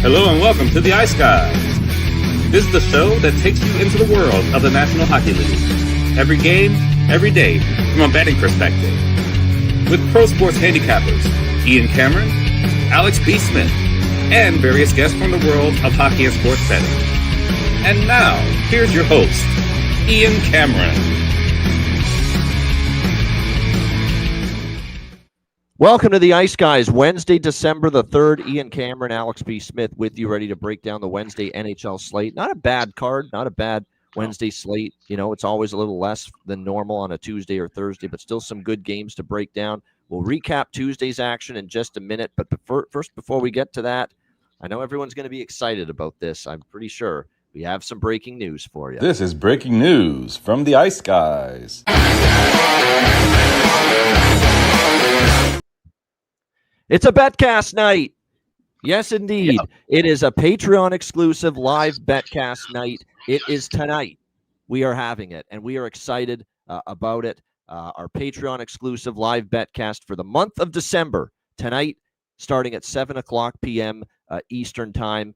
Hello and welcome to the Ice Guys. This is the show that takes you into the world of the National Hockey League. Every game, every day, from a betting perspective. With pro sports handicappers, Ian Cameron, Alex B. Smith, and various guests from the world of hockey and sports betting. And now, here's your host, Ian Cameron. Welcome to the Ice Guys, Wednesday, December the 3rd. Ian Cameron, Alex B. Smith with you, ready to break down the Wednesday NHL slate. Not a bad card, not a bad Wednesday slate. You know, it's always a little less than normal on a Tuesday or Thursday, but still some good games to break down. We'll recap Tuesday's action in just a minute, but first, before we get to that, I know everyone's going to be excited about this. I'm pretty sure we have some breaking news for you. This is breaking news from the Ice Guys. It's a Betcast night. Yes, indeed. Yep. It is a Patreon-exclusive live Betcast night. It is tonight. We are having it, and we are excited about it. Our Patreon-exclusive live Betcast for the month of December, tonight, starting at 7 o'clock p.m. Eastern Time.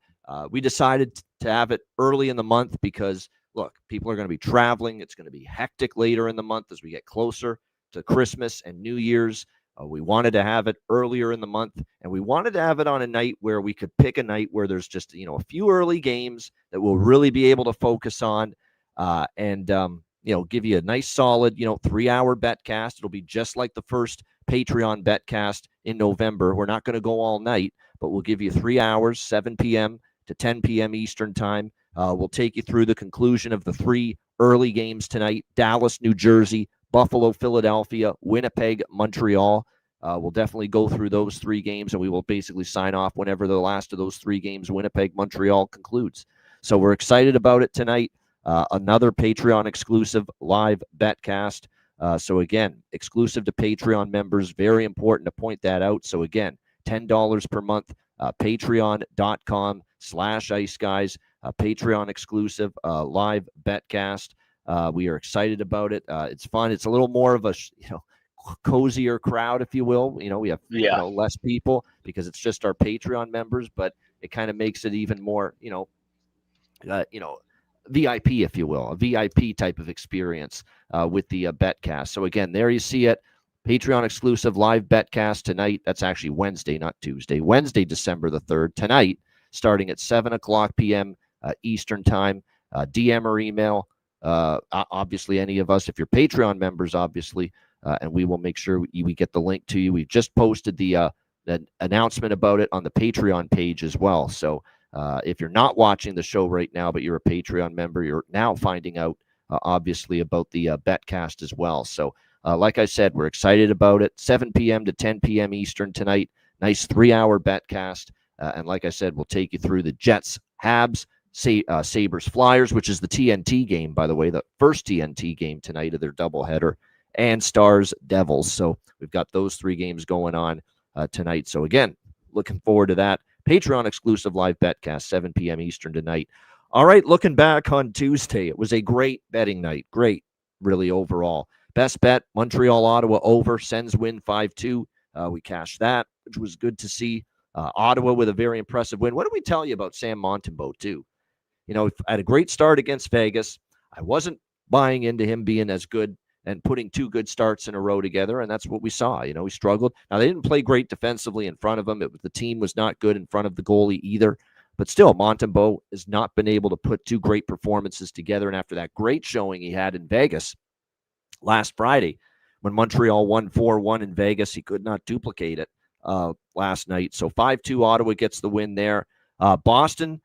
We decided to have it early in the month because, look, people are going to be traveling. It's going to be hectic later in the month as we get closer to Christmas and New Year's. We wanted to have it earlier in the month, and we wanted to have it on a night where we could pick a night where there's just, a few early games that we'll really be able to focus on and give you a nice solid, 3-hour Betcast. It'll be just like the first Patreon Betcast in November. We're not going to go all night, but we'll give you 3 hours, 7 p.m. to 10 p.m. Eastern Time. We'll take you through the conclusion of the 3 early games tonight: Dallas, New Jersey, Buffalo, Philadelphia, Winnipeg, Montreal. We'll definitely go through those 3 games, and we will basically sign off whenever the last of those 3 games, Winnipeg, Montreal, concludes. So we're excited about it tonight. Another Patreon-exclusive live Betcast. So again, exclusive to Patreon members. Very important to point that out. So again, $10 per month, patreon.com/iceguys, Patreon exclusive live Betcast. We are excited about it. It's fun. It's a little more of a, cozier crowd, if you will. We have less people because it's just our Patreon members, but it kind of makes it even more, VIP, if you will, a VIP type of experience with the Betcast. So again, there you see it. Patreon exclusive live Betcast tonight. That's actually Wednesday, not Tuesday. Wednesday, December the 3rd, tonight, starting at 7 o'clock p.m. Eastern Time. DM or email. Obviously, any of us, if you're Patreon members, obviously, and we will make sure we get the link to you. We've just posted the announcement about it on the Patreon page as well. So if you're not watching the show right now, but you're a Patreon member, you're now finding out, obviously, about the Betcast as well. So like I said, we're excited about it. 7 p.m. to 10 p.m. Eastern tonight. Nice 3-hour Betcast. And like I said, we'll take you through the Jets, Habs, Sabres, Flyers, which is the TNT game, by the way, the first TNT game tonight of their doubleheader, and Stars, Devils. So we've got those 3 games going on tonight. So again, looking forward to that. Patreon exclusive live Betcast, 7 p.m. Eastern tonight. All right, looking back on Tuesday, it was a great betting night. Great, really, overall. Best bet, Montreal, Ottawa over, Sens win 5-2. We cashed that, which was good to see. Ottawa with a very impressive win. What did we tell you about Sam Montembeault, too? Had a great start against Vegas. I wasn't buying into him being as good and putting 2 good starts in a row together, and that's what we saw. He struggled. Now, they didn't play great defensively in front of him. The team was not good in front of the goalie either. But still, Montembeault has not been able to put 2 great performances together. And after that great showing he had in Vegas last Friday, when Montreal won 4-1 in Vegas, he could not duplicate it last night. So 5-2, Ottawa gets the win there. Boston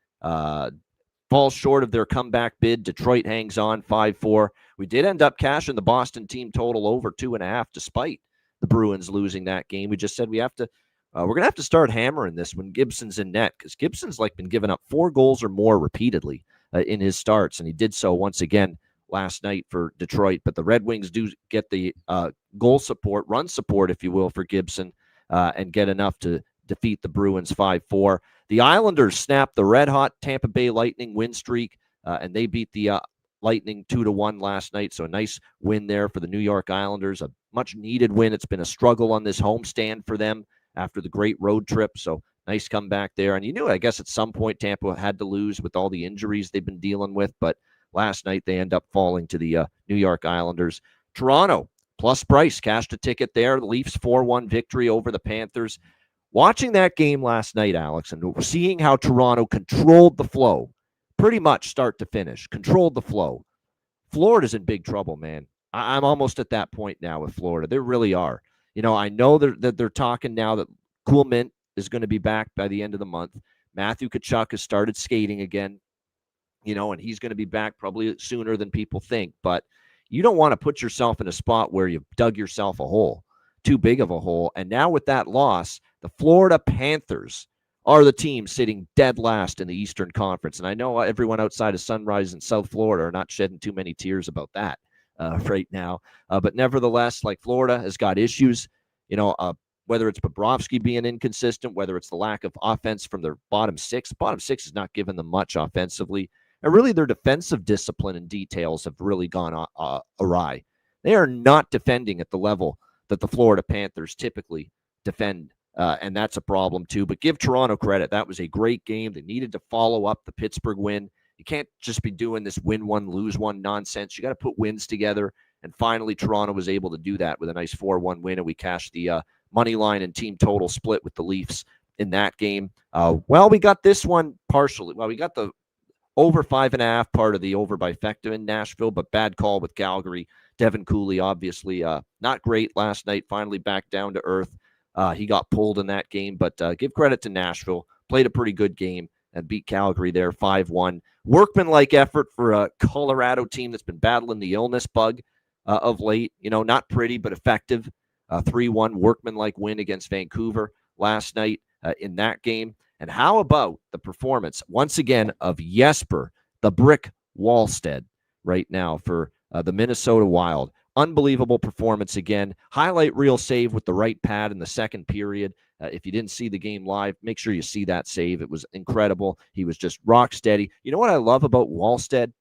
falls short of their comeback bid. Detroit hangs on 5-4. We did end up cashing the Boston team total over 2.5, despite the Bruins losing that game. We just said we're going to have to start hammering this when Gibson's in net, because Gibson's been giving up 4 goals or more repeatedly in his starts, and he did so once again last night for Detroit. But the Red Wings do get the goal support, run support, if you will, for Gibson, and get enough to defeat the Bruins 5-4. The Islanders snapped the red-hot Tampa Bay Lightning win streak, and they beat the Lightning 2-1 last night. So a nice win there for the New York Islanders, a much-needed win. It's been a struggle on this homestand for them after the great road trip. So Nice comeback there. And you knew, I guess, at some point Tampa had to lose with all the injuries they've been dealing with. But last night they end up falling to the New York Islanders. Toronto, plus price, cashed a ticket there. The Leafs 4-1 victory over the Panthers. Watching that game last night, Alex, and seeing how Toronto controlled the flow, pretty much start to finish, controlled the flow. Florida's in big trouble, man. I'm almost at that point now with Florida. They really are. I know that they're talking now that Cool Mint is going to be back by the end of the month. Matthew Tkachuk has started skating again, and he's going to be back probably sooner than people think. But you don't want to put yourself in a spot where you've dug yourself a hole, too big of a hole. And now with that loss, the Florida Panthers are the team sitting dead last in the Eastern Conference. And I know everyone outside of Sunrise in South Florida are not shedding too many tears about that right now. But nevertheless, like Florida has got issues, whether it's Bobrovsky being inconsistent, whether it's the lack of offense from their bottom six. Bottom six has not given them much offensively. And really their defensive discipline and details have really gone awry. They are not defending at the level that the Florida Panthers typically defend. And that's a problem too. But give Toronto credit. That was a great game. They needed to follow up the Pittsburgh win. You can't just be doing this win one, lose one nonsense. You got to put wins together. And finally, Toronto was able to do that with a nice 4-1 win. And we cashed the money line and team total split with the Leafs in that game. We got this one partially. Well, we got the over 5.5 part of the over bifecta in Nashville, but bad call with Calgary. Devin Cooley, obviously not great last night, finally back down to earth. He got pulled in that game, but give credit to Nashville. Played a pretty good game and beat Calgary there 5-1. Workman-like effort for a Colorado team that's been battling the illness bug of late. Not pretty, but effective. 3-1 workman-like win against Vancouver last night in that game. And how about the performance, once again, of Jesper, the Brick Wallstead right now for the Minnesota Wild. Unbelievable performance again. Highlight reel save with the right pad in the second period. If you didn't see the game live, make sure you see that save. It was incredible. He was just rock steady. You know what I love about Wallstead?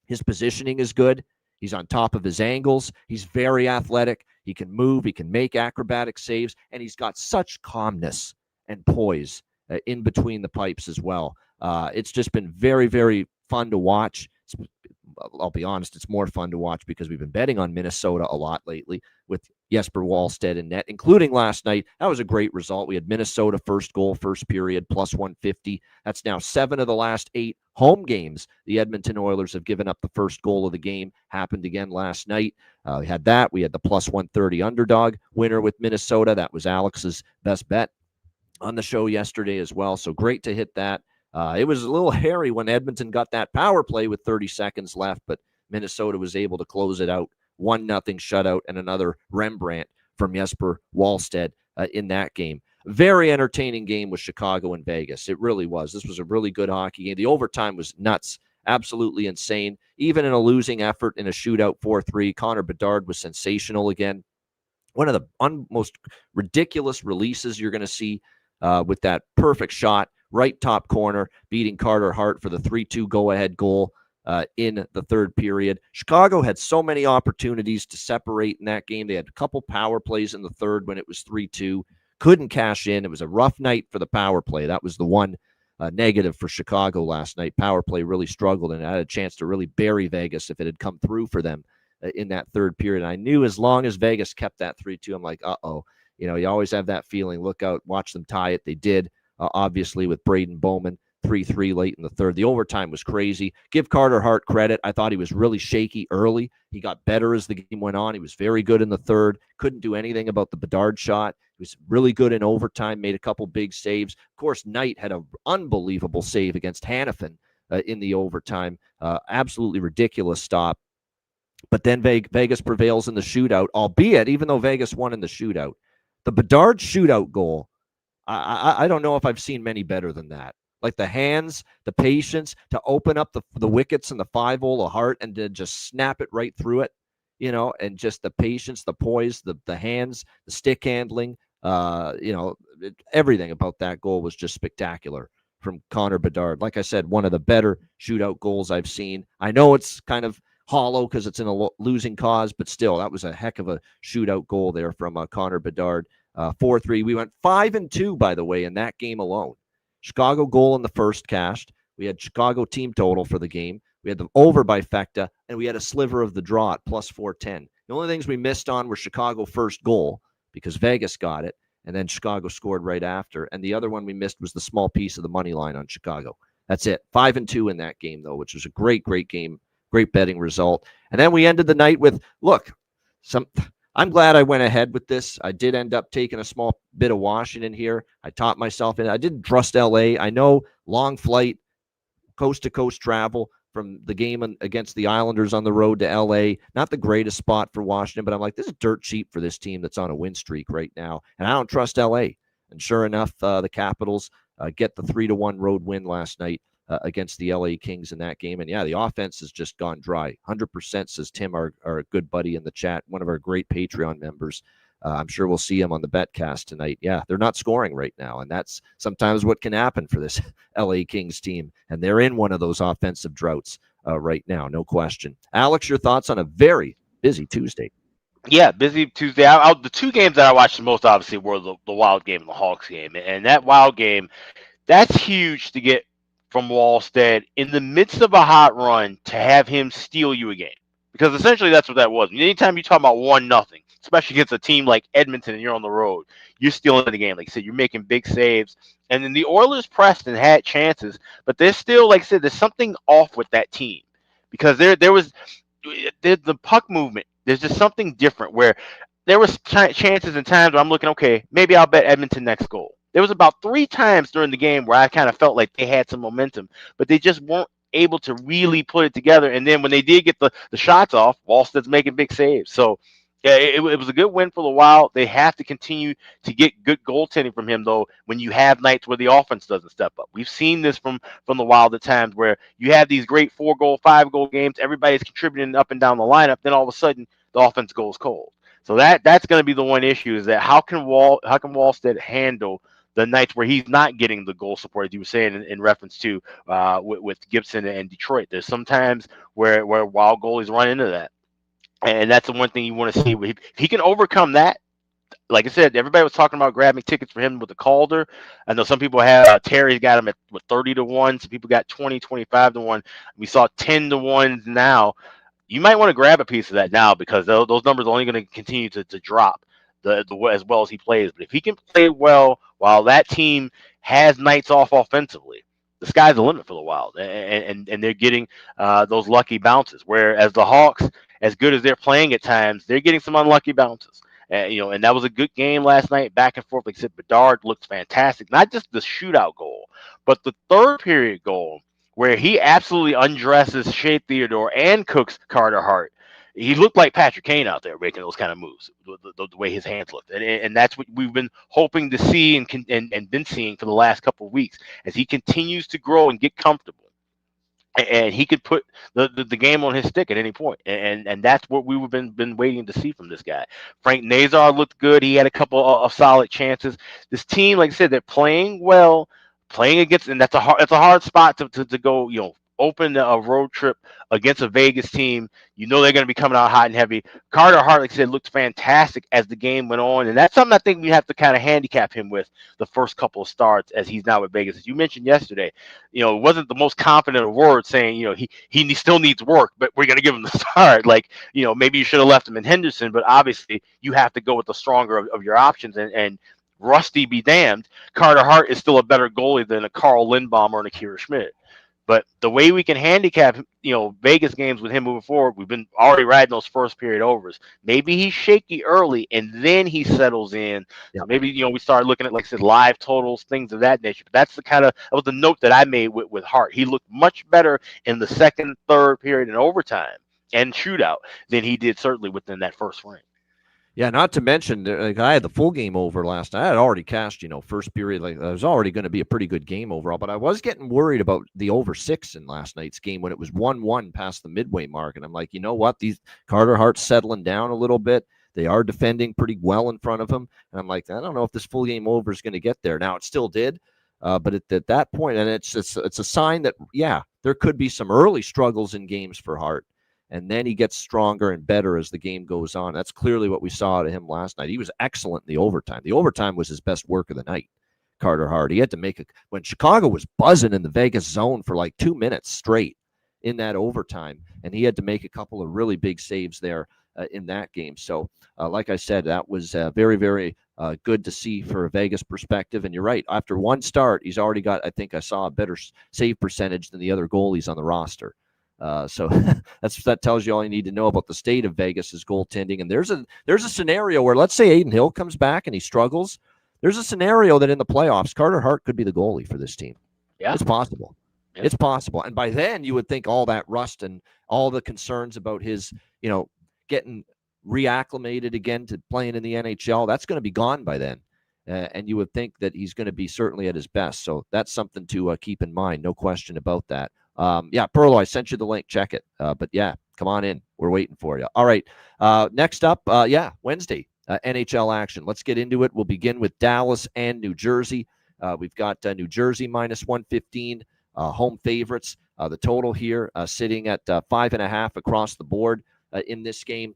His positioning is good. He's on top of his angles. He's very athletic. He can move. He can make acrobatic saves. And he's got such calmness and poise in between the pipes as well. It's just been very, very fun to watch. I'll be honest, it's more fun to watch because we've been betting on Minnesota a lot lately with Jesper Wallstead in net, including last night. That was a great result. We had Minnesota first goal, first period, plus 150. That's now 7 of the last 8 home games. The Edmonton Oilers have given up the first goal of the game. Happened again last night. We had that. We had the plus 130 underdog winner with Minnesota. That was Alex's best bet on the show yesterday as well. So great to hit that. It was a little hairy when Edmonton got that power play with 30 seconds left, but Minnesota was able to close it out. 1-0 shutout and another Rembrandt from Jesper Wallstead in that game. Very entertaining game with Chicago and Vegas. It really was. This was a really good hockey game. The overtime was nuts. Absolutely insane. Even in a losing effort in a shootout 4-3, Connor Bedard was sensational again. One of the most ridiculous releases you're going to see with that perfect shot. Right top corner, beating Carter Hart for the 3-2 go-ahead goal in the third period. Chicago had so many opportunities to separate in that game. They had a couple power plays in the third when it was 3-2. Couldn't cash in. It was a rough night for the power play. That was the one negative for Chicago last night. Power play really struggled and had a chance to really bury Vegas if it had come through for them in that third period. I knew as long as Vegas kept that 3-2, I'm like, uh-oh. You always have that feeling. Look out, watch them tie it. They did. Obviously with Braden Bowman, 3-3 late in the third. The overtime was crazy. Give Carter Hart credit. I thought he was really shaky early. He got better as the game went on. He was very good in the third. Couldn't do anything about the Bedard shot. He was really good in overtime, made a couple big saves. Of course, Knight had an unbelievable save against Hannafin in the overtime. Absolutely ridiculous stop. But then Vegas prevails in the shootout, albeit, even though Vegas won in the shootout, the Bedard shootout goal, I don't know if I've seen many better than that. Like the hands, the patience to open up the wickets and the 5-hole of Hart and to just snap it right through it, and just the patience, the poise, the hands, the stick handling, everything about that goal was just spectacular from Connor Bedard. Like I said, one of the better shootout goals I've seen. I know it's kind of hollow because it's in a losing cause, but still, that was a heck of a shootout goal there from Connor Bedard. 4-3. We went 5-2, by the way, in that game alone. Chicago goal in the first cashed. We had Chicago team total for the game. We had the over by Fecta, and we had a sliver of the draw at plus 410. The only things we missed on were Chicago first goal because Vegas got it, and then Chicago scored right after. And the other one we missed was the small piece of the money line on Chicago. That's it. 5-2 in that game, though, which was a great game, great betting result. And then we ended the night with, look, I'm glad I went ahead with this. I did end up taking a small bit of Washington here. I taught myself in. I didn't trust LA. I know long flight, coast-to-coast travel from the game against the Islanders on the road to LA. Not the greatest spot for Washington, but I'm like, this is dirt cheap for this team that's on a win streak right now. And I don't trust LA. And sure enough, the Capitals get the 3-1 road win last night against the LA Kings in that game. And yeah, the offense has just gone dry. 100%, says Tim, our good buddy in the chat, one of our great Patreon members. I'm sure we'll see him on the Betcast tonight. Yeah, they're not scoring right now, and that's sometimes what can happen for this LA Kings team. And they're in one of those offensive droughts right now, no question. Alex, your thoughts on a very busy Tuesday? Yeah, busy Tuesday. The two games that I watched the most, obviously, were the Wild game and the Hawks game. And that Wild game, that's huge to get from Wallstead in the midst of a hot run to have him steal you a game. Because essentially that's what that was. Anytime you talk about 1-0, especially against a team like Edmonton and you're on the road, you're stealing the game. Like I said, you're making big saves. And then the Oilers pressed and had chances, but there's still, like I said, there's something off with that team. Because there was the puck movement. There's just something different where there was chances and times where I'm looking, okay, maybe I'll bet Edmonton next goal. There was about 3 times during the game where I kind of felt like they had some momentum, but they just weren't able to really put it together. And then when they did get the shots off, Wallsted's making big saves. So yeah, it was a good win for the Wild. They have to continue to get good goaltending from him, though, when you have nights where the offense doesn't step up. We've seen this from the Wild at times where you have these great 4-goal, 5-goal games. Everybody's contributing up and down the lineup. Then all of a sudden, the offense goes cold. So that's going to be the one issue, is that how can Wallstead handle the nights where he's not getting the goal support, as you were saying in reference to with Gibson and Detroit. There's sometimes where Wild goalies run into that. And that's the one thing you want to see. If he can overcome that, like I said, everybody was talking about grabbing tickets for him with the Calder. I know some people have Terry's got him at 30-1. Some people got 20, 25-1. We saw 10-1 now. You might want to grab a piece of that now, because those numbers are only going to continue to drop as well as he plays. But if he can play well while that team has nights off offensively, the sky's the limit for the Wild, and they're getting those lucky bounces. Whereas the Hawks, as good as they're playing at times, they're getting some unlucky bounces. And that was a good game last night, back and forth. Like I said, Bedard looked fantastic. Not just the shootout goal, but the third period goal where he absolutely undresses Shea Theodore and cooks Carter Hart. He looked like Patrick Kane out there making those kind of moves, the way his hands looked. And that's what we've been hoping to see and been seeing for the last couple of weeks as he continues to grow and get comfortable. And he could put the game on his stick at any point. And that's what we've been waiting to see from this guy. Frank Nazar looked good. He had a couple of solid chances. This team, like I said, they're playing well, playing against, and that's a hard spot to go, open a road trip against a Vegas team. They're going to be coming out hot and heavy. Carter Hart, like I said, looked fantastic as the game went on. And that's something I think we have to kind of handicap him with the first couple of starts as he's now with Vegas. As you mentioned yesterday, it wasn't the most confident of words saying, he still needs work, but we're going to give him the start. Like, maybe you should have left him in Henderson, but obviously you have to go with the stronger of your options. And Rusty be damned, Carter Hart is still a better goalie than a Carl Lindbaum or an Akira Schmidt. But the way we can handicap, Vegas games with him moving forward, we've been already riding those first period overs. Maybe he's shaky early and then he settles in. Yeah. So maybe, we start looking at, like I said, live totals, things of that nature. But that's that was the note that I made with Hart. He looked much better in the second, third period and overtime and shootout than he did certainly within that first frame. Yeah, not to mention, I had the full game over last night. I had already cashed, first period. Like, it was already going to be a pretty good game overall, but I was getting worried about the over 6 in last night's game when it was 1-1 past the midway mark. And I'm like, you know what? These Carter Hart's settling down a little bit. They are defending pretty well in front of him. And I'm like, I don't know if this full game over is going to get there. Now, it still did. But at that point, and it's a sign that, yeah, there could be some early struggles in games for Hart. and then he gets stronger and better as the game goes on. That's clearly what we saw out of him last night. He was excellent in the overtime. The overtime was his best work of the night. Carter Hart. He had to when Chicago was buzzing in the Vegas zone for like 2 minutes straight in that overtime, and he had to make a couple of really big saves there in that game. So, like I said, that was very, very good to see for a Vegas perspective. And you're right. After one start, he's already got, I think I saw a better save percentage than the other goalies on the roster. So that tells you all you need to know about the state of Vegas's goaltending. And there's a scenario where, let's say Adin Hill comes back and he struggles. There's a scenario that in the playoffs, Carter Hart could be the goalie for this team. Yeah, it's possible. Yeah. It's possible. And by then, you would think all that rust and all the concerns about his, getting reacclimated again to playing in the NHL, that's going to be gone by then. And you would think that he's going to be certainly at his best. So that's something to keep in mind. No question about that. Yeah, Perlo, I sent you the link. Check it. But yeah, come on in. We're waiting for you. All right. Next up, Wednesday, NHL action. Let's get into it. We'll begin with Dallas and New Jersey. We've got New Jersey minus 115, home favorites. The total here sitting at 5.5 across the board in this game.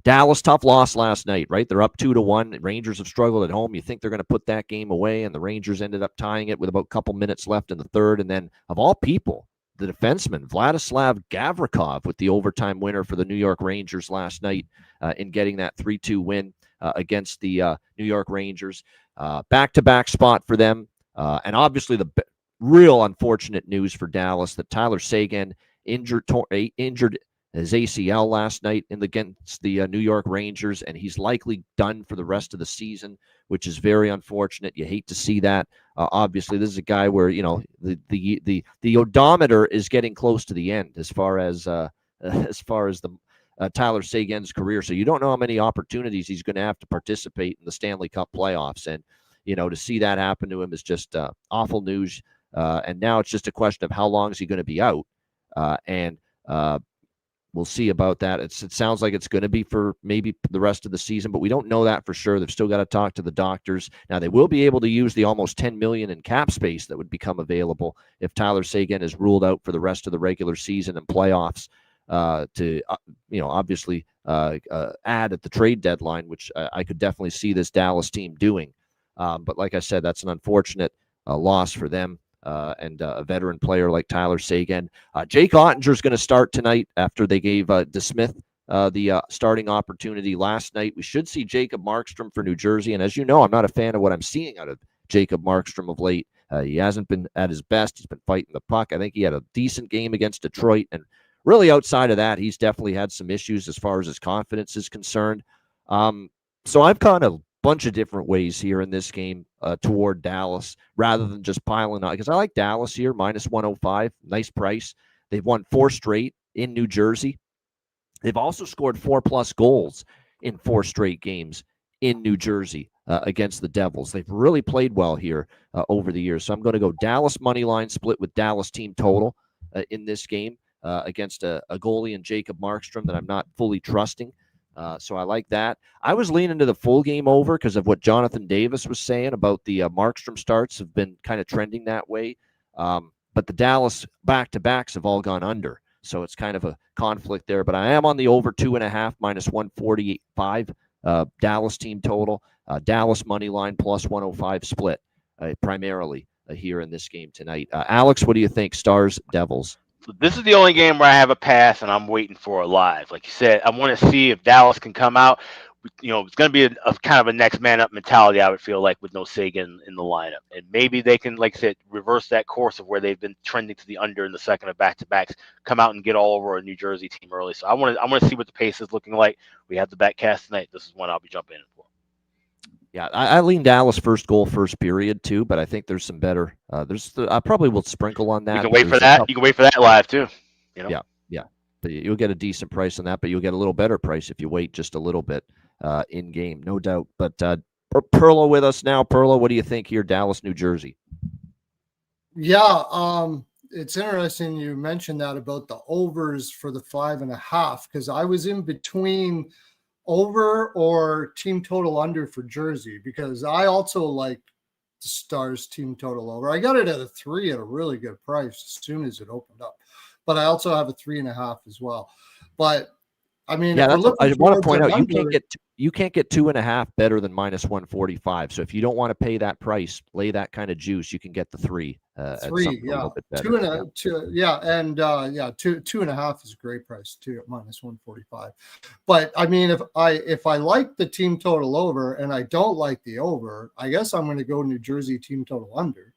Dallas, tough loss last night, right? They're up 2-1. The Rangers have struggled at home. You think they're going to put that game away, and the Rangers ended up tying it with about a couple minutes left in the third. And then, of all people, the defenseman, Vladislav Gavrikov, with the overtime winner for the New York Rangers last night in getting that 3-2 win against the New York Rangers. Back-to-back spot for them. And obviously the real unfortunate news for Dallas that Tyler Seguin injured his ACL last night against the New York Rangers, and he's likely done for the rest of the season, which is very unfortunate. You hate to see that. Obviously, this is a guy where the odometer is getting close to the end as far as the Tyler Seguin's career. So you don't know how many opportunities he's going to have to participate in the Stanley Cup playoffs, and to see that happen to him is just awful news. And now it's just a question of how long is he going to be out, and we'll see about that. It sounds like it's going to be for maybe the rest of the season, but we don't know that for sure. They've still got to talk to the doctors. Now, they will be able to use the almost $10 million in cap space that would become available if Tyler Seguin is ruled out for the rest of the regular season and playoffs to obviously add at the trade deadline, which I could definitely see this Dallas team doing. But like I said, that's an unfortunate loss for them. And a veteran player like Tyler Seguin. Jake Ottinger is going to start tonight after they gave DeSmith the starting opportunity last night. We should see Jacob Markstrom for New Jersey. And as you know, I'm not a fan of what I'm seeing out of Jacob Markstrom of late. He hasn't been at his best. He's been fighting the puck. I think he had a decent game against Detroit. And really outside of that, he's definitely had some issues as far as his confidence is concerned. So I've kind of bunch of different ways here in this game toward Dallas rather than just piling on, because I like Dallas here minus 105, nice price. They've won 4 straight in New Jersey. They've also scored 4+ goals in 4 straight games in New Jersey against the Devils. They've really played well here over the years. So I'm going to go Dallas money line split with Dallas team total in this game against a goalie in Jacob Markstrom that I'm not fully trusting. So I like that. I was leaning to the full game over because of what Jonathan Davis was saying about the Markstrom starts have been kind of trending that way. But the Dallas back-to-backs have all gone under. So it's kind of a conflict there. But I am on the over 2.5 minus 145 Dallas team total. Dallas money line plus 105 split primarily here in this game tonight. Alex, what do you think? Stars, Devils? So this is the only game where I have a pass and I'm waiting for a live. Like you said, I want to see if Dallas can come out. It's going to be a kind of a next man up mentality, I would feel like, with no Seguin in the lineup. And maybe they can, like I said, reverse that course of where they've been trending to the under in the second of back-to-backs, come out and get all over a New Jersey team early. So I want to see what the pace is looking like. We have the backcast tonight. This is when I'll be jumping in for. Yeah, I lean Dallas first goal, first period too, but I think there's some better. I probably will sprinkle on that. You can wait for that. You can wait for that live too. Yeah. But you'll get a decent price on that, but you'll get a little better price if you wait just a little bit in game, no doubt. But Perlo with us now. Perlo, what do you think here, Dallas, New Jersey? Yeah, it's interesting you mentioned that about the overs for the 5.5 because I was in between over or team total under for Jersey because I also like the Stars team total over. I got it at a 3 at a really good price as soon as it opened up. but I also have a 3.5 as well. But I mean, Yeah, if we're I looking want to towards point an out under, you can't get 2.5 better than -145. So if you don't want to pay that price, lay that kind of juice, you can get the 3 at something a little bit better. Two and a half is a great price too at -145. But I mean, if I like the team total over and I don't like the over, I guess I'm going to go New Jersey team total under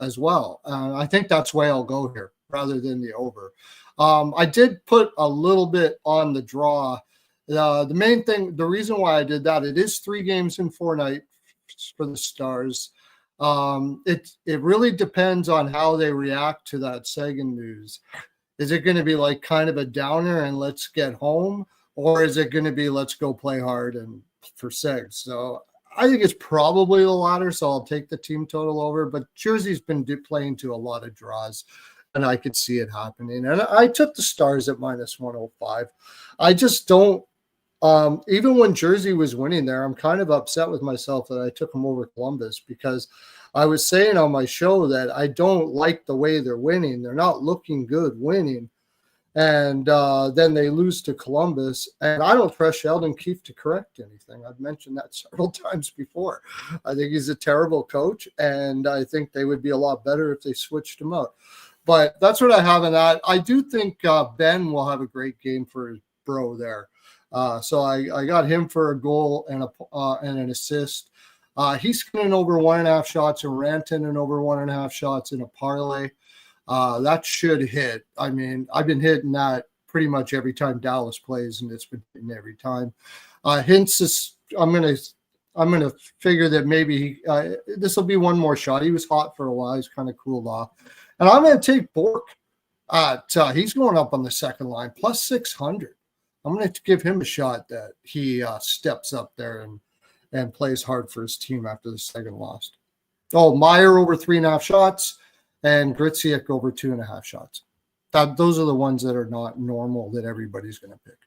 as well. I think that's why I'll go here rather than the over. I did put a little bit on the draw. The main thing, the reason why I did that, it is 3 games in 4 nights for the Stars. It really depends on how they react to that Seguin news. Is it going to be like kind of a downer and let's get home, or is it going to be let's go play hard and for Seg? So I think it's probably the latter. So I'll take the team total over. But Jersey's been playing to a lot of draws, and I could see it happening. And I took the Stars at -105. I just don't. Even when Jersey was winning there, I'm kind of upset with myself that I took them over Columbus, because I was saying on my show that I don't like the way they're winning. They're not looking good winning. And then they lose to Columbus. And I don't trust Sheldon Keefe to correct anything. I've mentioned that several times before. I think he's a terrible coach, and I think they would be a lot better if they switched him out. But that's what I have in that. I do think Ben will have a great game for his bro there. So I got him for a goal and an assist. He's getting over 1.5 shots and Rantanen over 1.5 shots in a parlay. That should hit. I mean, I've been hitting that pretty much every time Dallas plays, and it's been hitting every time. Hintz is. I'm gonna figure that maybe this will be one more shot. He was hot for a while. He's kind of cooled off, and I'm gonna take Bork. He's going up on the second line plus 600. I'm going to give him a shot that he steps up there and plays hard for his team after the second loss. Oh, Meyer over 3.5 shots and Gritziak over 2.5 shots. Those are the ones that are not normal that everybody's going to pick.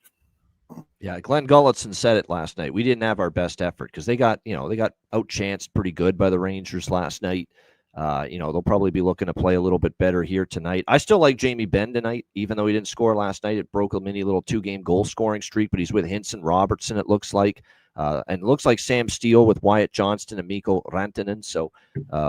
Yeah, Glenn Gulletson said it last night. We didn't have our best effort because they got outchanced pretty good by the Rangers last night. They'll probably be looking to play a little bit better here tonight. I still like Jamie Benn tonight, even though he didn't score last night. It broke a mini little 2-game goal scoring streak, but he's with Hintz and Robertson, it looks like. And it looks like Sam Steele with Wyatt Johnston and Mikko Rantanen. So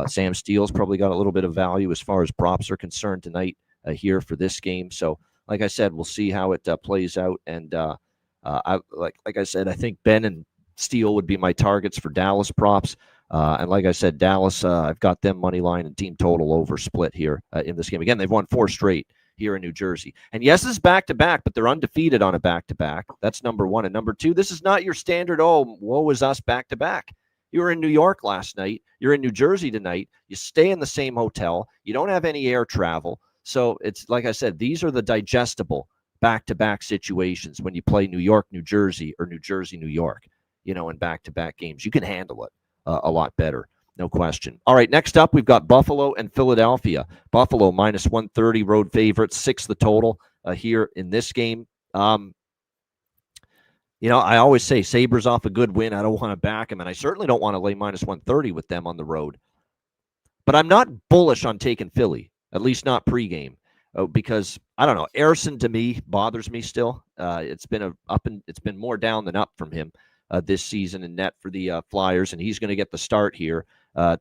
Sam Steele's probably got a little bit of value as far as props are concerned tonight here for this game. So like I said, we'll see how it plays out. And like I said, I think Ben and Steele would be my targets for Dallas props. And like I said, Dallas, I've got them money line and team total over split here in this game. Again, they've won 4 straight here in New Jersey. And yes, it's back-to-back, but they're undefeated on a back-to-back. That's number 1. And number 2, this is not your standard, woe is us back-to-back. You were in New York last night. You're in New Jersey tonight. You stay in the same hotel. You don't have any air travel. So it's like I said, these are the digestible back-to-back situations when you play New York, New Jersey, or New Jersey, New York, in back-to-back games. You can handle it a lot better, no question. All right, next up, we've got Buffalo and Philadelphia. Buffalo -130, road favorites, 6 the total here in this game. I always say Sabres off a good win. I don't want to back them, and I certainly don't want to lay -130 with them on the road. But I'm not bullish on taking Philly, at least not pregame, because I don't know. Ersson to me bothers me still. It's been it's been more down than up from him this season in net for the Flyers, and he's going to get the start here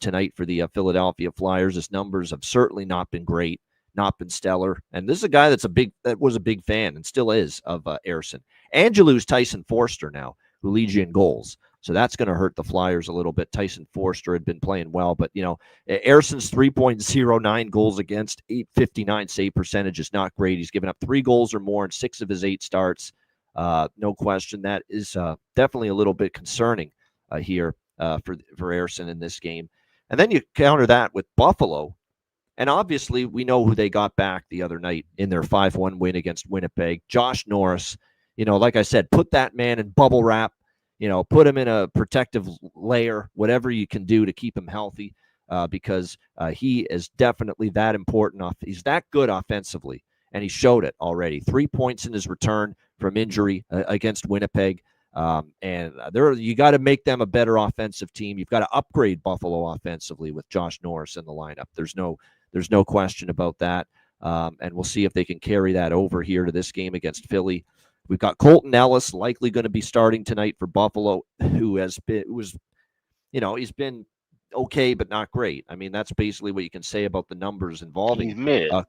tonight for the Philadelphia Flyers. His numbers have certainly not been great, not been stellar, and this is a guy that was a big fan and still is of Ersson. Angelou's Tyson Forster now, who leads you in goals, so that's going to hurt the Flyers a little bit. Tyson Forster had been playing well, but Ersson's 3.09 goals against, .859 save percentage is not great. He's given up 3 goals or more in 6 of his 8 starts. No question. That is definitely a little bit concerning here for Ersson in this game. And then you counter that with Buffalo. And obviously, we know who they got back the other night in their 5-1 win against Winnipeg. Josh Norris, like I said, put that man in bubble wrap, put him in a protective layer, whatever you can do to keep him healthy, because he is definitely that important. He's that good offensively, and he showed it already. 3 points in his return from injury against Winnipeg. And you got to make them a better offensive team. You've got to upgrade Buffalo offensively with Josh Norris in the lineup. There's no question about that. And we'll see if they can carry that over here to this game against Philly. We've got Colton Ellis likely going to be starting tonight for Buffalo, he's been okay, but not great. I mean, that's basically what you can say about the numbers involving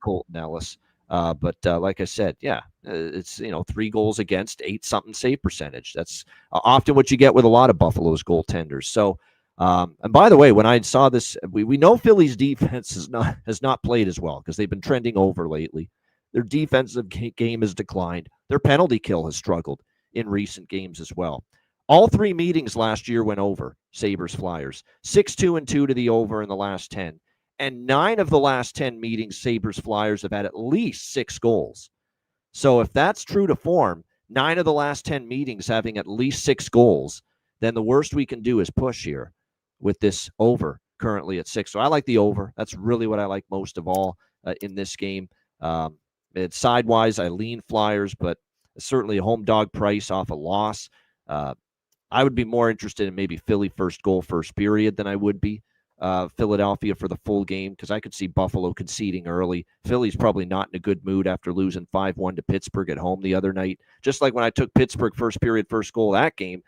Colton Ellis. But like I said, it's 3 goals against, 8-something save percentage. That's often what you get with a lot of Buffalo's goaltenders. So, and by the way, when I saw this, we know Philly's defense has not played as well because they've been trending over lately. Their defensive game has declined. Their penalty kill has struggled in recent games as well. All 3 meetings last year went over, Sabres Flyers. 6-2-2 to the over in the last 10. And 9 of the last 10 meetings, Sabres Flyers have had at least 6 goals. So if that's true to form, 9 of the last 10 meetings having at least 6 goals, then the worst we can do is push here with this over currently at 6. So I like the over. That's really what I like most of all in this game. It's sidewise, I lean Flyers, but certainly a home dog price off a loss. I would be more interested in maybe Philly first goal, first period than I would be Philadelphia for the full game because I could see Buffalo conceding early. Philly's probably not in a good mood after losing 5-1 to Pittsburgh at home the other night. Just like when I took Pittsburgh first period, first goal that game,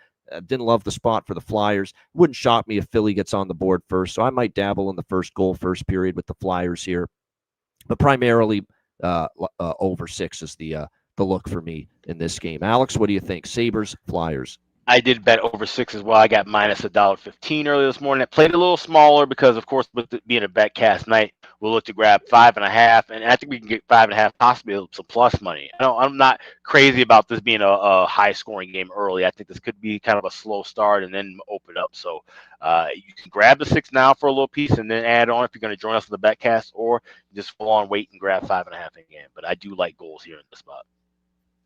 didn't love the spot for the Flyers. Wouldn't shock me if Philly gets on the board first, so I might dabble in the first goal, first period with the Flyers here. But primarily over 6 is the look for me in this game. Alex, what do you think? Sabres, Flyers. I did bet over 6 as well. I got minus $1.15 earlier this morning. I played a little smaller because, of course, with it being a bet cast night, we'll look to grab 5.5, and I think we can get 5.5, possibly some plus money. I'm not crazy about this being a high-scoring game early. I think this could be kind of a slow start and then open up. So you can grab the 6 now for a little piece and then add on if you're going to join us in the bet cast, or just full on wait and grab 5.5 again. But I do like goals here in the spot.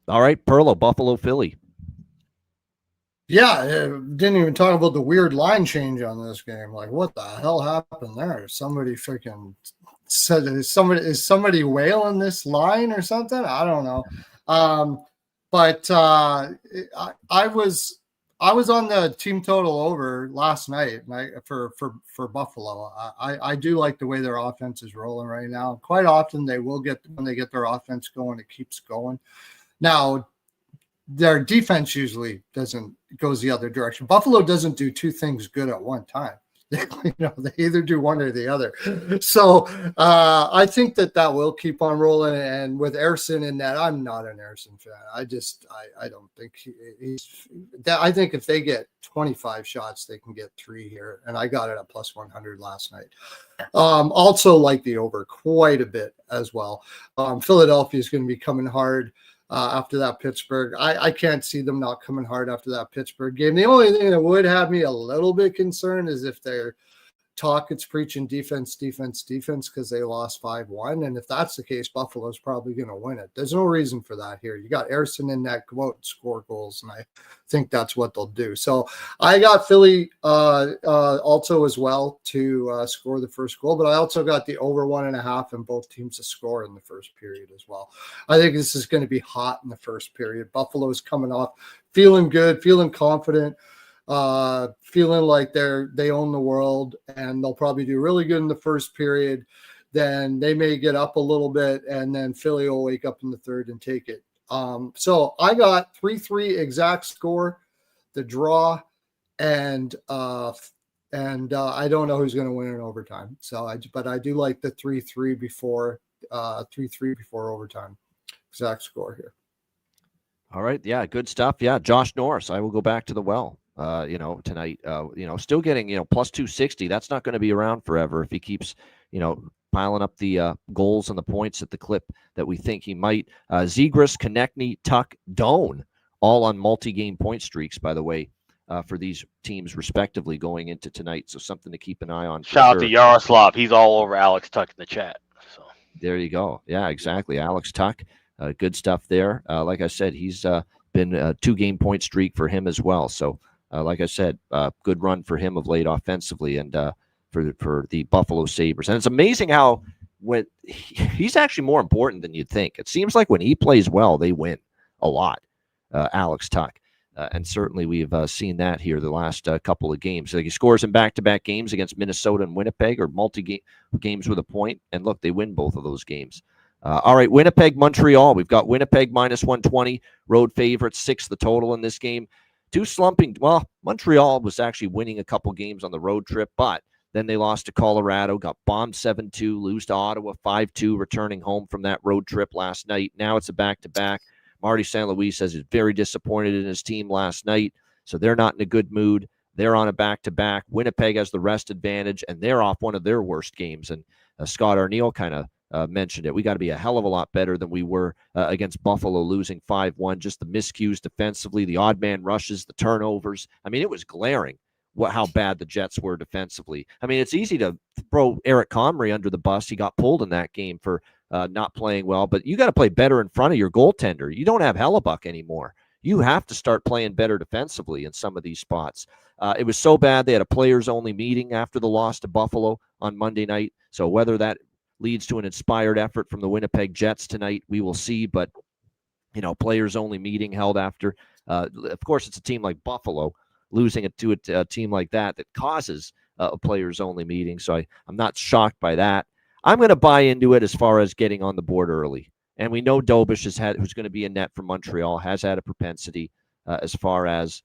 All right, Perlo, Buffalo, Philly. Yeah, didn't even talk about the weird line change on this game. Like, what the hell happened there? Somebody freaking said, is somebody whaling this line or something? I don't know. But I was on the team total over last night for Buffalo. I do like the way their offense is rolling right now. Quite often when they get their offense going, it keeps going. Now, their defense usually goes the other direction. Buffalo doesn't do 2 things good at one time. They either do one or the other. So I think that will keep on rolling. And with Ersson in that, I'm not an Ersson fan. I don't think I think if they get 25 shots, they can get 3 here. And I got it at plus 100 last night. Also like the over quite a bit as well. Philadelphia is going to be coming hard. After that Pittsburgh, I can't see them not coming hard after that Pittsburgh game. The only thing that would have me a little bit concerned is if they're it's preaching defense because they lost 5-1. And if that's the case, Buffalo's probably going to win it. There's no reason for that here. You got Ersson in that, go out and score goals, and I think that's what they'll do. So I got Philly also as well to score the first goal, but I also got the over 1.5 and both teams to score in the first period as well. I think this is going to be hot in the first period. Buffalo's coming off feeling good, feeling confident. Feeling like they own the world, and they'll probably do really good in the first period. Then they may get up a little bit, and then Philly will wake up in the third and take it. So I got 3-3 exact score, the draw, and I don't know who's going to win in overtime. But I do like the 3-3 before overtime exact score here. All right, yeah, good stuff. Yeah, Josh Norris. I will go back to the well. Tonight, still getting, plus 260. That's not going to be around forever if he keeps, piling up the goals and the points at the clip that we think he might. Zegras, Konechny, Tuck, Doan, all on multi-game point streaks, by the way, for these teams respectively going into tonight. So something to keep an eye on. Shout out to Yaroslav. He's all over Alex Tuck in the chat. So there you go. Yeah, exactly. Alex Tuck, good stuff there. Like I said, he's been a 2-game point streak for him as well. So, like I said, good run for him of late offensively and for the Buffalo Sabres. And it's amazing how when he's actually more important than you'd think. It seems like when he plays well, they win a lot, Alex Tuck. And certainly we've seen that here the last couple of games. Like he scores in back-to-back games against Minnesota and Winnipeg or multi-games with a point. And look, they win both of those games. All right, Winnipeg, Montreal. We've got Winnipeg minus 120, road favorites, 6 the total in this game. Two slumping. Well, Montreal was actually winning a couple games on the road trip, but then they lost to Colorado, got bombed 7-2, lose to Ottawa 5-2, returning home from that road trip last night. Now it's a back-to-back. Marty St. Louis says he's very disappointed in his team last night, so they're not in a good mood. They're on a back-to-back. Winnipeg has the rest advantage, and they're off one of their worst games. And Scott Arniel kind of mentioned it. We got to be a hell of a lot better than we were against Buffalo, losing 5-1. Just the miscues defensively, the odd man rushes, the turnovers. I mean, it was glaring how bad the Jets were defensively. I mean, it's easy to throw Eric Comrie under the bus. He got pulled in that game for not playing well, but you got to play better in front of your goaltender. You don't have Hellebuck anymore. You have to start playing better defensively in some of these spots. It was so bad they had a players-only meeting after the loss to Buffalo on Monday night. So whether that leads to an inspired effort from the Winnipeg Jets tonight, we will see. But, players-only meeting held after. Of course, it's a team like Buffalo. Losing it to a team like that causes a players-only meeting. So I'm not shocked by that. I'm going to buy into it as far as getting on the board early. And we know Dobish who's going to be in net for Montreal, has had a propensity as far as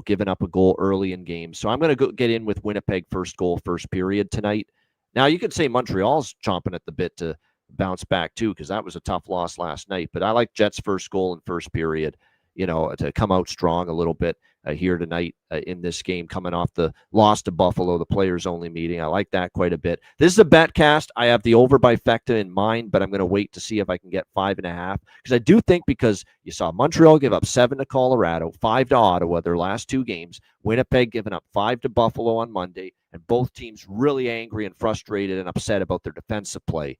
giving up a goal early in games. So I'm going to get in with Winnipeg first goal, first period tonight. Now, you could say Montreal's chomping at the bit to bounce back, too, because that was a tough loss last night. But I like Jets' first goal in first period, to come out strong a little bit here tonight in this game, coming off the loss to Buffalo, the players-only meeting. I like that quite a bit. This is a bet cast. I have the over by Fecta in mind, but I'm going to wait to see if I can get 5.5. Because I do think, because you saw Montreal give up 7 to Colorado, 5 to Ottawa, their last 2 games, Winnipeg giving up 5 to Buffalo on Monday, and both teams really angry and frustrated and upset about their defensive play.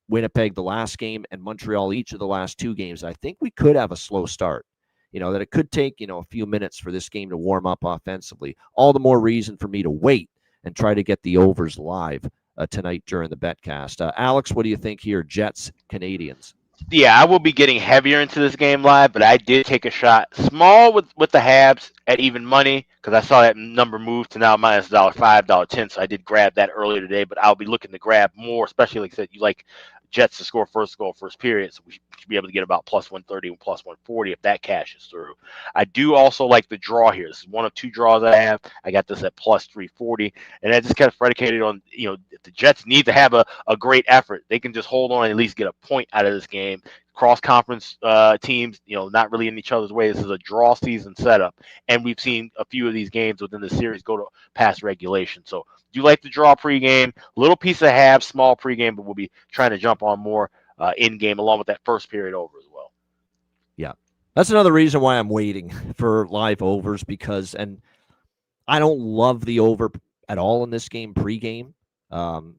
Winnipeg the last game and Montreal each of the last 2 games. I think we could have a slow start. That it could take, a few minutes for this game to warm up offensively. All the more reason for me to wait and try to get the overs live tonight during the betcast. Alex, what do you think here? Jets, Canadians. Yeah, I will be getting heavier into this game live, but I did take a shot small with the Habs at even money because I saw that number move to now minus $5, $10. So I did grab that earlier today, but I'll be looking to grab more, especially like I said, you like Jets to score first goal, first period. So we should be able to get about plus 130 and plus 140 if that cashes through. I do also like the draw here. This is one of 2 draws I have. I got this at plus 340. And that just kind of predicated on, if the Jets need to have a great effort, they can just hold on and at least get a point out of this game. Cross-conference teams, not really in each other's way. This is a draw season setup. And we've seen a few of these games within the series go to past regulation. So do like the draw pregame, little piece of half, small pregame, but we'll be trying to jump on more in-game along with that first period over as well. Yeah, that's another reason why I'm waiting for live overs and I don't love the over at all in this game pregame.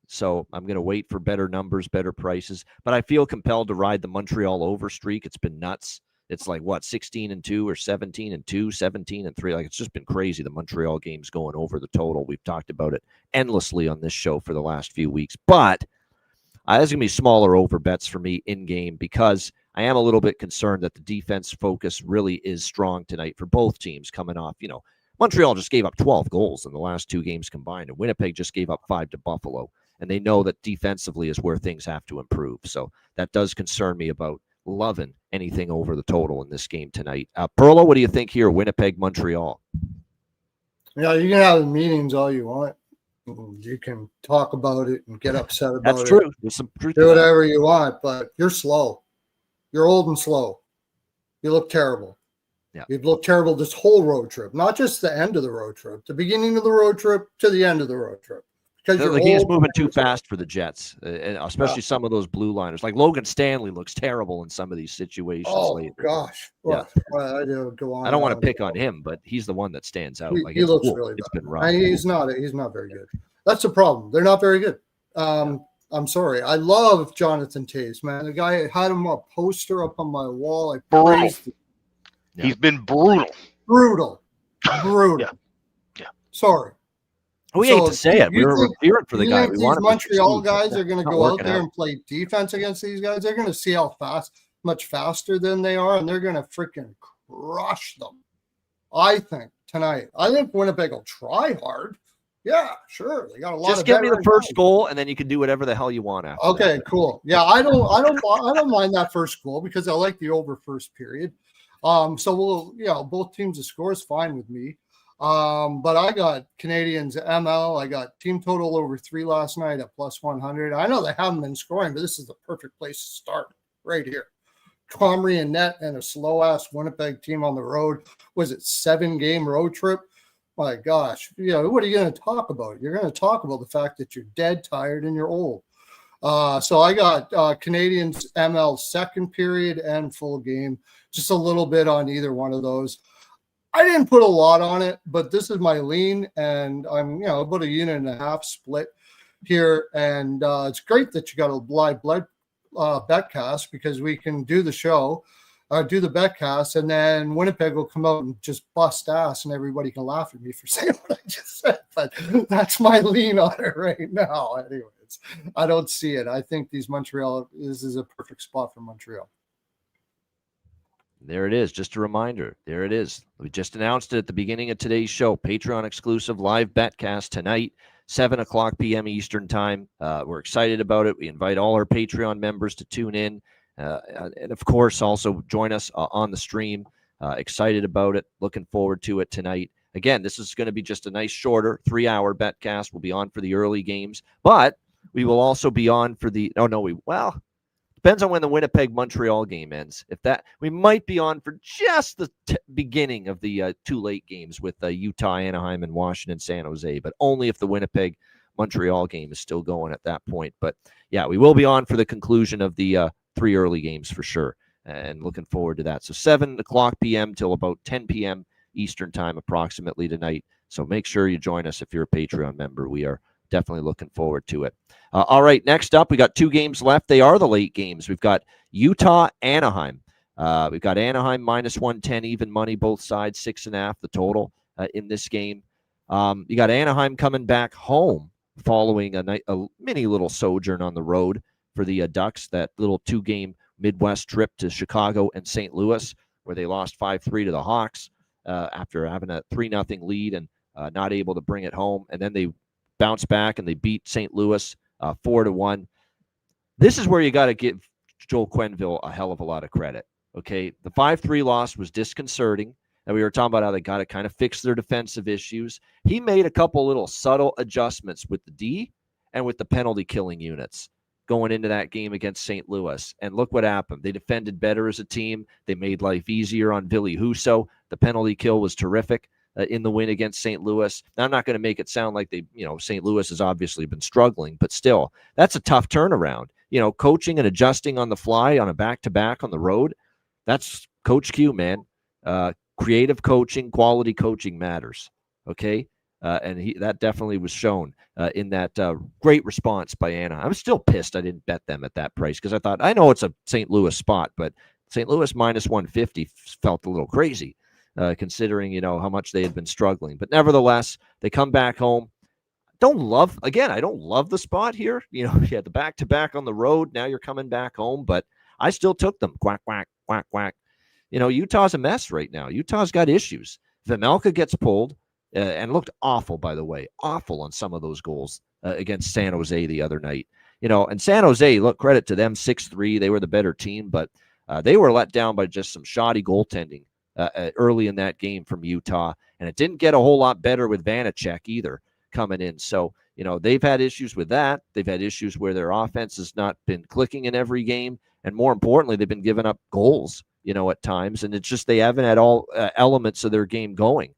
So I'm going to wait for better numbers, better prices, but I feel compelled to ride the Montreal over streak. It's been nuts. It's like 16-2 or 17-2, 17-3. Like, it's just been crazy. The Montreal game's going over the total. We've talked about it endlessly on this show for the last few weeks, but there's going to be smaller over bets for me in game because I am a little bit concerned that the defense focus really is strong tonight for both teams coming off, Montreal just gave up 12 goals in the last 2 games combined, and Winnipeg just gave up 5 to Buffalo. And they know that defensively is where things have to improve. So that does concern me about loving anything over the total in this game tonight. Perlo, what do you think here? Winnipeg, Montreal. Yeah, you can have meetings all you want. You can talk about it and get upset about it. That's true. There's some truth to Do that. whatever you want, but you're slow. You're old and slow. You look terrible. Yeah. You've looked terrible this whole road trip, not just the end of the road trip, the beginning of the road trip to the end of the road trip. Because the game's moving too fast for the Jets, and especially some of those blue liners. Like Logan Stanley looks terrible in some of these situations. Oh, lately. gosh. Yeah. Well, I don't want to pick on him, but he's the one that stands out. He looks really bad. It's been rough. And he's not very good. That's the problem. They're not very good. I'm sorry. I love Jonathan Toews, man. The guy had him a poster up on my wall. Yeah. He's been brutal. Brutal. Yeah. Sorry. We hate to say it. We were cheering for the guy. These Montreal guys are going to go out there and play defense against these guys. They're going to see how much faster than they are, and they're going to freaking crush them. I think tonight. I think Winnipeg will try hard. Yeah, sure. They got a lot. Just of give me the veteran first guys. goal, and then you can do whatever the hell you want after. Okay, that. cool. Yeah, I don't mind that first goal because I like the over first period. So both teams to score is fine with me. But I got Canadians ML. I got team total over 3 last night at plus 100. I know they haven't been scoring, but this is the perfect place to start right here. Comrie and net and a slow ass Winnipeg team on the road. Was it 7-game road trip? My gosh, what are you going to talk about? You're going to talk about the fact that you're dead tired and you're old. So I got Canadians ML second period and full game, just a little bit on either one of those. I didn't put a lot on it, but this is my lean, and I'm about 1.5 units split here, and it's great that you got a live betcast because we can do the show. Do the betcast, and then Winnipeg will come out and just bust ass, and everybody can laugh at me for saying what I just said. But that's my lean on it right now. Anyways, I don't see it. I think this is a perfect spot for Montreal. There it is. Just a reminder. There it is. We just announced it at the beginning of today's show. Patreon exclusive live betcast tonight, 7:00 p.m. Eastern time. We're excited about it. We invite all our Patreon members to tune in. And of course, also join us on the stream. Excited about it. Looking forward to it tonight. Again, this is going to be just a nice shorter 3-hour betcast. We'll be on for the early games, but we will also be on for the. Depends on when the Winnipeg-Montreal game ends. We might be on for just the beginning of the 2 late games with Utah, Anaheim, and Washington, San Jose, but only if the Winnipeg-Montreal game is still going at that point. But yeah, we will be on for the conclusion of the 3 early games for sure, and looking forward to that. So 7:00 p.m. till about 10 p.m. Eastern time approximately tonight. So make sure you join us if you're a Patreon member. We are definitely looking forward to it. All right, next up, we got 2 games left. They are the late games. We've got Utah, Anaheim. We've got Anaheim minus 110, even money, both sides, 6.5 the total in this game. You got Anaheim coming back home following a mini little sojourn on the road for the Ducks, that little 2-game Midwest trip to Chicago and St. Louis, where they lost 5-3 to the Hawks after having a 3-0 lead and not able to bring it home. And then they bounced back and they beat St. Louis 4-1. This is where you got to give Joel Quenneville a hell of a lot of credit. Okay, the 5-3 loss was disconcerting, and we were talking about how they got to kind of fix their defensive issues. He made a couple little subtle adjustments with the D and with the penalty killing units going into that game against St. Louis. And look what happened. They defended better as a team. They made life easier on Ville Husso. The penalty kill was terrific in the win against St. Louis. Now, I'm not going to make it sound like St. Louis has obviously been struggling, but still, that's a tough turnaround. Coaching and adjusting on the fly on a back-to-back on the road, that's Coach Q, man. Creative coaching, quality coaching matters, okay? And that definitely was shown in that great response by Anaheim. I'm still pissed I didn't bet them at that price because I thought, I know it's a St. Louis spot, but St. Louis minus 150 felt a little crazy considering, how much they had been struggling. But nevertheless, they come back home. I don't love the spot here. You had the back-to-back on the road. Now you're coming back home, but I still took them. Quack, quack, quack, quack. Utah's a mess right now. Utah's got issues. Vejmelka gets pulled. And looked awful, by the way, awful on some of those goals against San Jose the other night. And San Jose, look, credit to them, 6-3. They were the better team, but they were let down by just some shoddy goaltending early in that game from Utah. And it didn't get a whole lot better with Vanacek either coming in. So, they've had issues with that. They've had issues where their offense has not been clicking in every game. And more importantly, they've been giving up goals, at times. And it's just they haven't had all elements of their game going.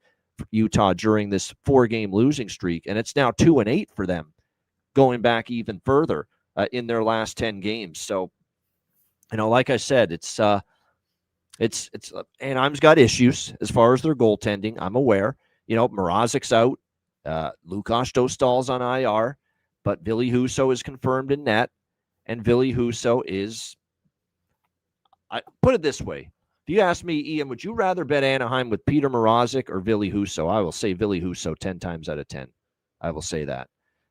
Utah during this 4-game losing streak, and it's now 2-8 for them, going back even further in their last 10 games. So, like I said, it's Anaheim's got issues as far as their goaltending. I'm aware. Mrazek's out, Lukas Dostal's on IR, but Ville Husso is confirmed in net, and Ville Husso is. I put it this way. If you ask me, Ian, would you rather bet Anaheim with Peter Mrazek or Ville Husso? I will say Ville Husso 10 times out of 10. I will say that.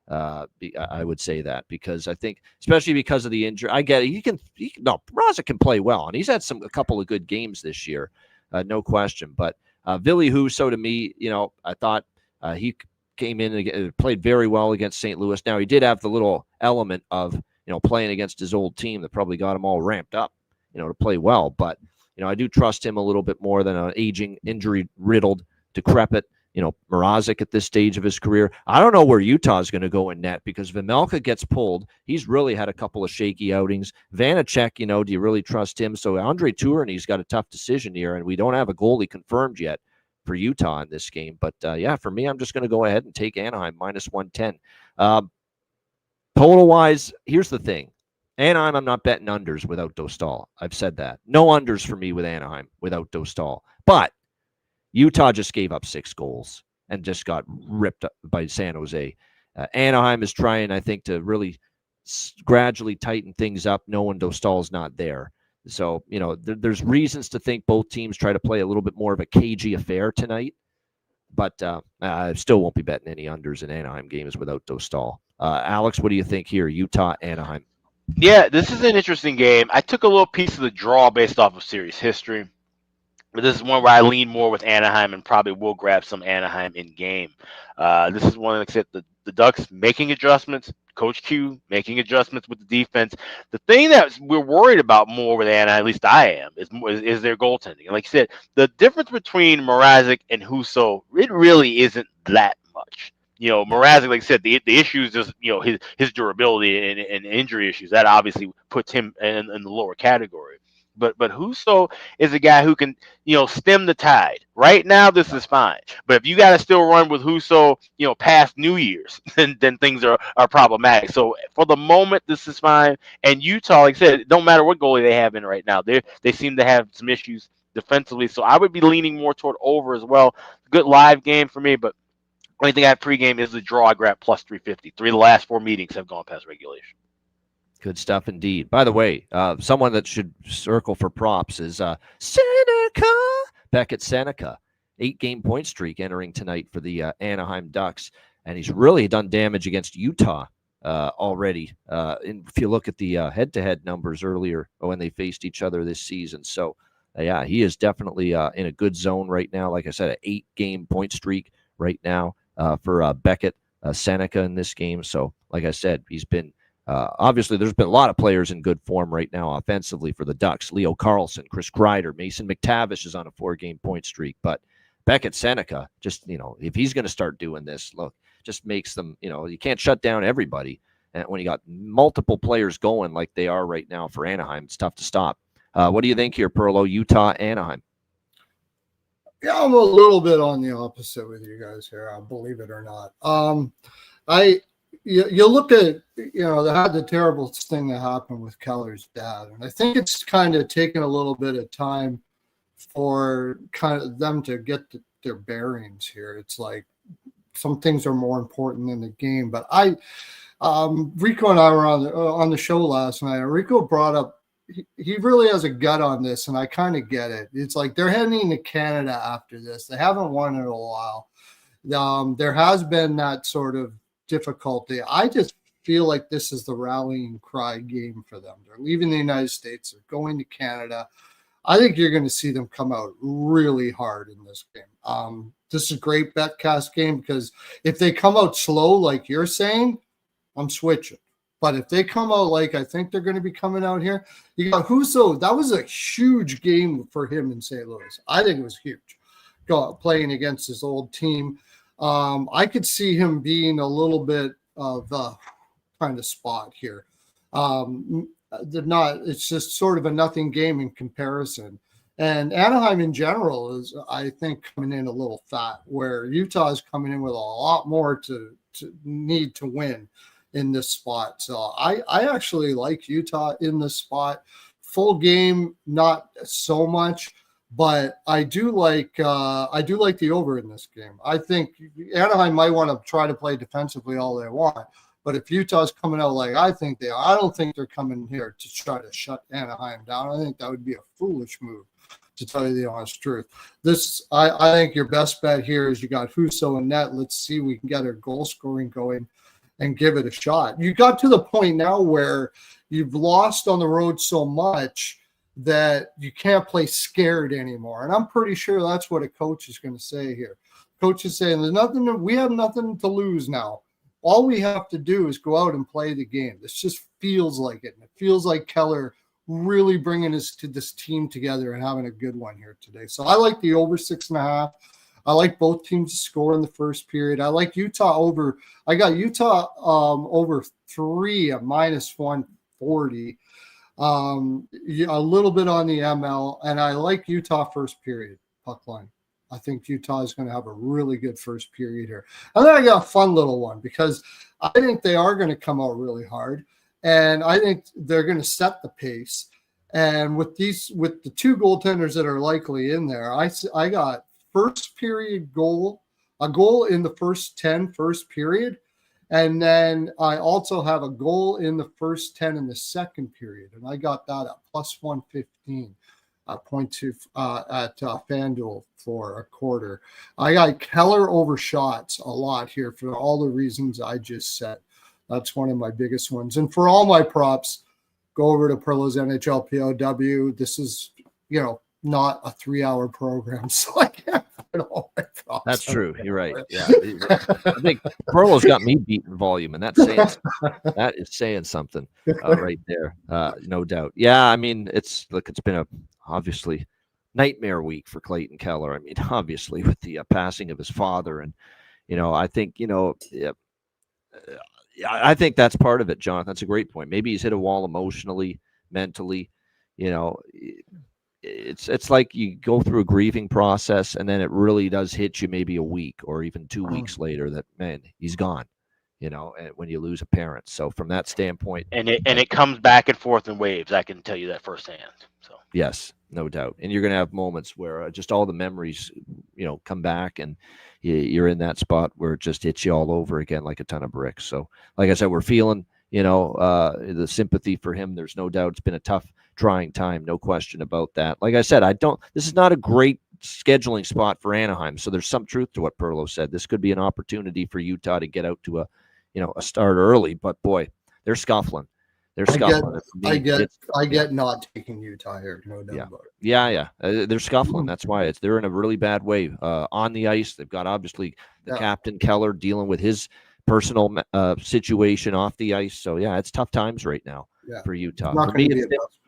I would say that because I think, especially because of the injury, I get it. Mrazek can play well, and he's had a couple of good games this year, no question. But Ville Husso, to me, I thought he came in and played very well against St. Louis. Now, he did have the little element of, playing against his old team that probably got him all ramped up, to play well. But, I do trust him a little bit more than an aging, injury-riddled, decrepit, Mrazek at this stage of his career. I don't know where Utah is going to go in net because Vejmelka gets pulled. He's really had a couple of shaky outings. Vanacek, do you really trust him? So Andre Tourigny's got a tough decision here, and we don't have a goalie confirmed yet for Utah in this game. But, for me, I'm just going to go ahead and take Anaheim minus 110. Total-wise, here's the thing. Anaheim, I'm not betting unders without Dostal. I've said that. No unders for me with Anaheim without Dostal. But Utah just gave up 6 goals and just got ripped up by San Jose. Anaheim is trying, I think, to really gradually tighten things up, knowing Dostal's not there. So, there's reasons to think both teams try to play a little bit more of a cagey affair tonight. But I still won't be betting any unders in Anaheim games without Dostal. Alex, what do you think here? Utah, Anaheim. Yeah, this is an interesting game. I took a little piece of the draw based off of series history. But this is one where I lean more with Anaheim and probably will grab some Anaheim in game. This is one that the Ducks making adjustments, Coach Q making adjustments with the defense. The thing that we're worried about more with Anaheim, at least I am, is their goaltending. And like you said, the difference between Mrazek and Husso, it really isn't that much. Mrazek, like I said, the issue is just, his durability and injury issues. That obviously puts him in the lower category. But Husso is a guy who can, stem the tide. Right now, this is fine. But if you got to still run with Husso, past New Year's, then things are problematic. So for the moment, this is fine. And Utah, like I said, it don't matter what goalie they have in right now. They seem to have some issues defensively. So I would be leaning more toward over as well. Good live game for me, but only thing I have pregame is the draw. I grab plus 350. 3 of the last 4 meetings have gone past regulation. Good stuff indeed. By the way, someone that should circle for props is Seneca. Beckett Seneca, 8-game point streak entering tonight for the Anaheim Ducks. And he's really done damage against Utah already. If you look at the head-to-head numbers earlier when they faced each other this season. So, he is definitely in a good zone right now. Like I said, an 8-game point streak right now for Beckett Seneca in this game. So, like I said, he's been obviously, there's been a lot of players in good form right now offensively for the Ducks. Leo Carlson, Chris Kreider, Mason McTavish is on a 4-game point streak. But Beckett Seneca, just, if he's going to start doing this, look, just makes them, you can't shut down everybody. And when you got multiple players going like they are right now for Anaheim, it's tough to stop. What do you think here, Perlo? Utah, Anaheim? Yeah, I'm a little bit on the opposite with you guys here, believe it or not. You look at, they had the terrible thing that happened with Keller's dad. And I think it's kind of taken a little bit of time for kind of them to get their bearings here. It's like some things are more important than the game. But Rico and I were on the show last night. Rico brought up, he really has a gut on this, and I kind of get it. It's like they're heading to Canada after this. They haven't won in a while. There has been that sort of difficulty. I just feel like this is the rallying cry game for them. They're leaving the United States. They're going to Canada. I think you're going to see them come out really hard in this game. This is a great betcast game because if they come out slow, like you're saying, I'm switching. But if they come out like I think they're going to be coming out here, you got Husso. That was a huge game for him in St. Louis. I think it was huge. Playing against his old team. I could see him being a little bit of a kind of spot here. It's just sort of a nothing game in comparison. And Anaheim in general is, I think, coming in a little fat, where Utah is coming in with a lot more to need to win in this spot. So I actually like Utah in this spot. Full game, not so much. But I do like the over in this game. I think Anaheim might want to try to play defensively all they want. But if Utah's coming out like I think they are, I don't think they're coming here to try to shut Anaheim down. I think that would be a foolish move, to tell you the honest truth. I think your best bet here is you got Husso and net. Let's see if we can get our goal scoring going and give it a shot. You got to the point now where you've lost on the road so much that you can't play scared anymore. And I'm pretty sure that's what a coach is going to say here. coach is saying, we have nothing to lose now. All we have to do is go out and play the game. This just feels like it. And it feels like Keller really bringing this team together and having a good one here today. So I like the over 6.5. I like both teams to score in the first period. I like Utah over. I got Utah over 3 at -140. A little bit on the ML, and I like Utah first period puck line. I think Utah is going to have a really good first period here. And then I got a fun little one because I think they are going to come out really hard, and I think they're going to set the pace. And with the 2 goaltenders that are likely in there, I got first period a goal in the first 10 first period. And then I also have a goal in the first 10 in the second period. And I got that at +115 at 0.2 at FanDuel for a quarter. I got Keller over shots a lot here for all the reasons I just said. That's one of my biggest ones. And for all my props, go over to Perlo's NHL POW. This is, not a 3-hour program, so I can't put all my props. That's true. You're right. Yeah, I think Perlo's got me beat in volume, and that is saying something right there, no doubt. Yeah, I mean, it's been a obviously nightmare week for Clayton Keller. I mean, obviously with the passing of his father, and I think I think that's part of it, Jonathan. That's a great point. Maybe he's hit a wall emotionally, mentally. It's like you go through a grieving process, and then it really does hit you maybe a week or even 2 weeks later that, man, he's gone, and when you lose a parent. So from that standpoint, and it comes back and forth in waves. I can tell you that firsthand. So yes, no doubt. And you're going to have moments where just all the memories, come back, and you're in that spot where it just hits you all over again like a ton of bricks. So like I said, we're feeling, the sympathy for him. There's no doubt it's been a tough, trying time, no question about that. Like I said, this is not a great scheduling spot for Anaheim, so there's some truth to what Perlo said. This could be an opportunity for Utah to get out to a start early, but boy, they're scuffling. They're scuffling. I get not taking Utah here, no doubt about it. Yeah. They're scuffling. That's why they're in a really bad way on the ice. They've got obviously the captain Keller dealing with his personal situation off the ice. So yeah, it's tough times right now for Utah.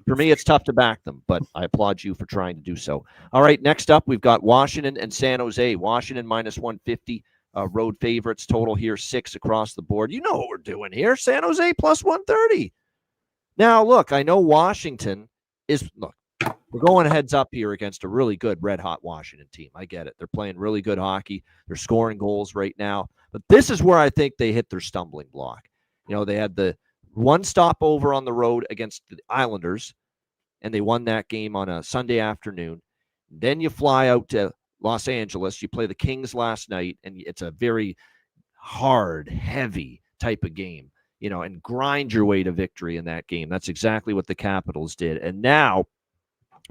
For me, it's tough to back them, but I applaud you for trying to do so. All right, next up, we've got Washington and San Jose. Washington -150, road favorites. Total here 6 across the board. You know what we're doing here. San Jose +130. Now, look, I know Washington we're going heads up here against a really good red-hot Washington team. I get it. They're playing really good hockey. They're scoring goals right now. But this is where I think they hit their stumbling block. They had the one stopover on the road against the Islanders, and they won that game on a Sunday afternoon. Then you fly out to Los Angeles. You play the Kings last night, and it's a very hard, heavy type of game, and grind your way to victory in that game. That's exactly what the Capitals did. And now,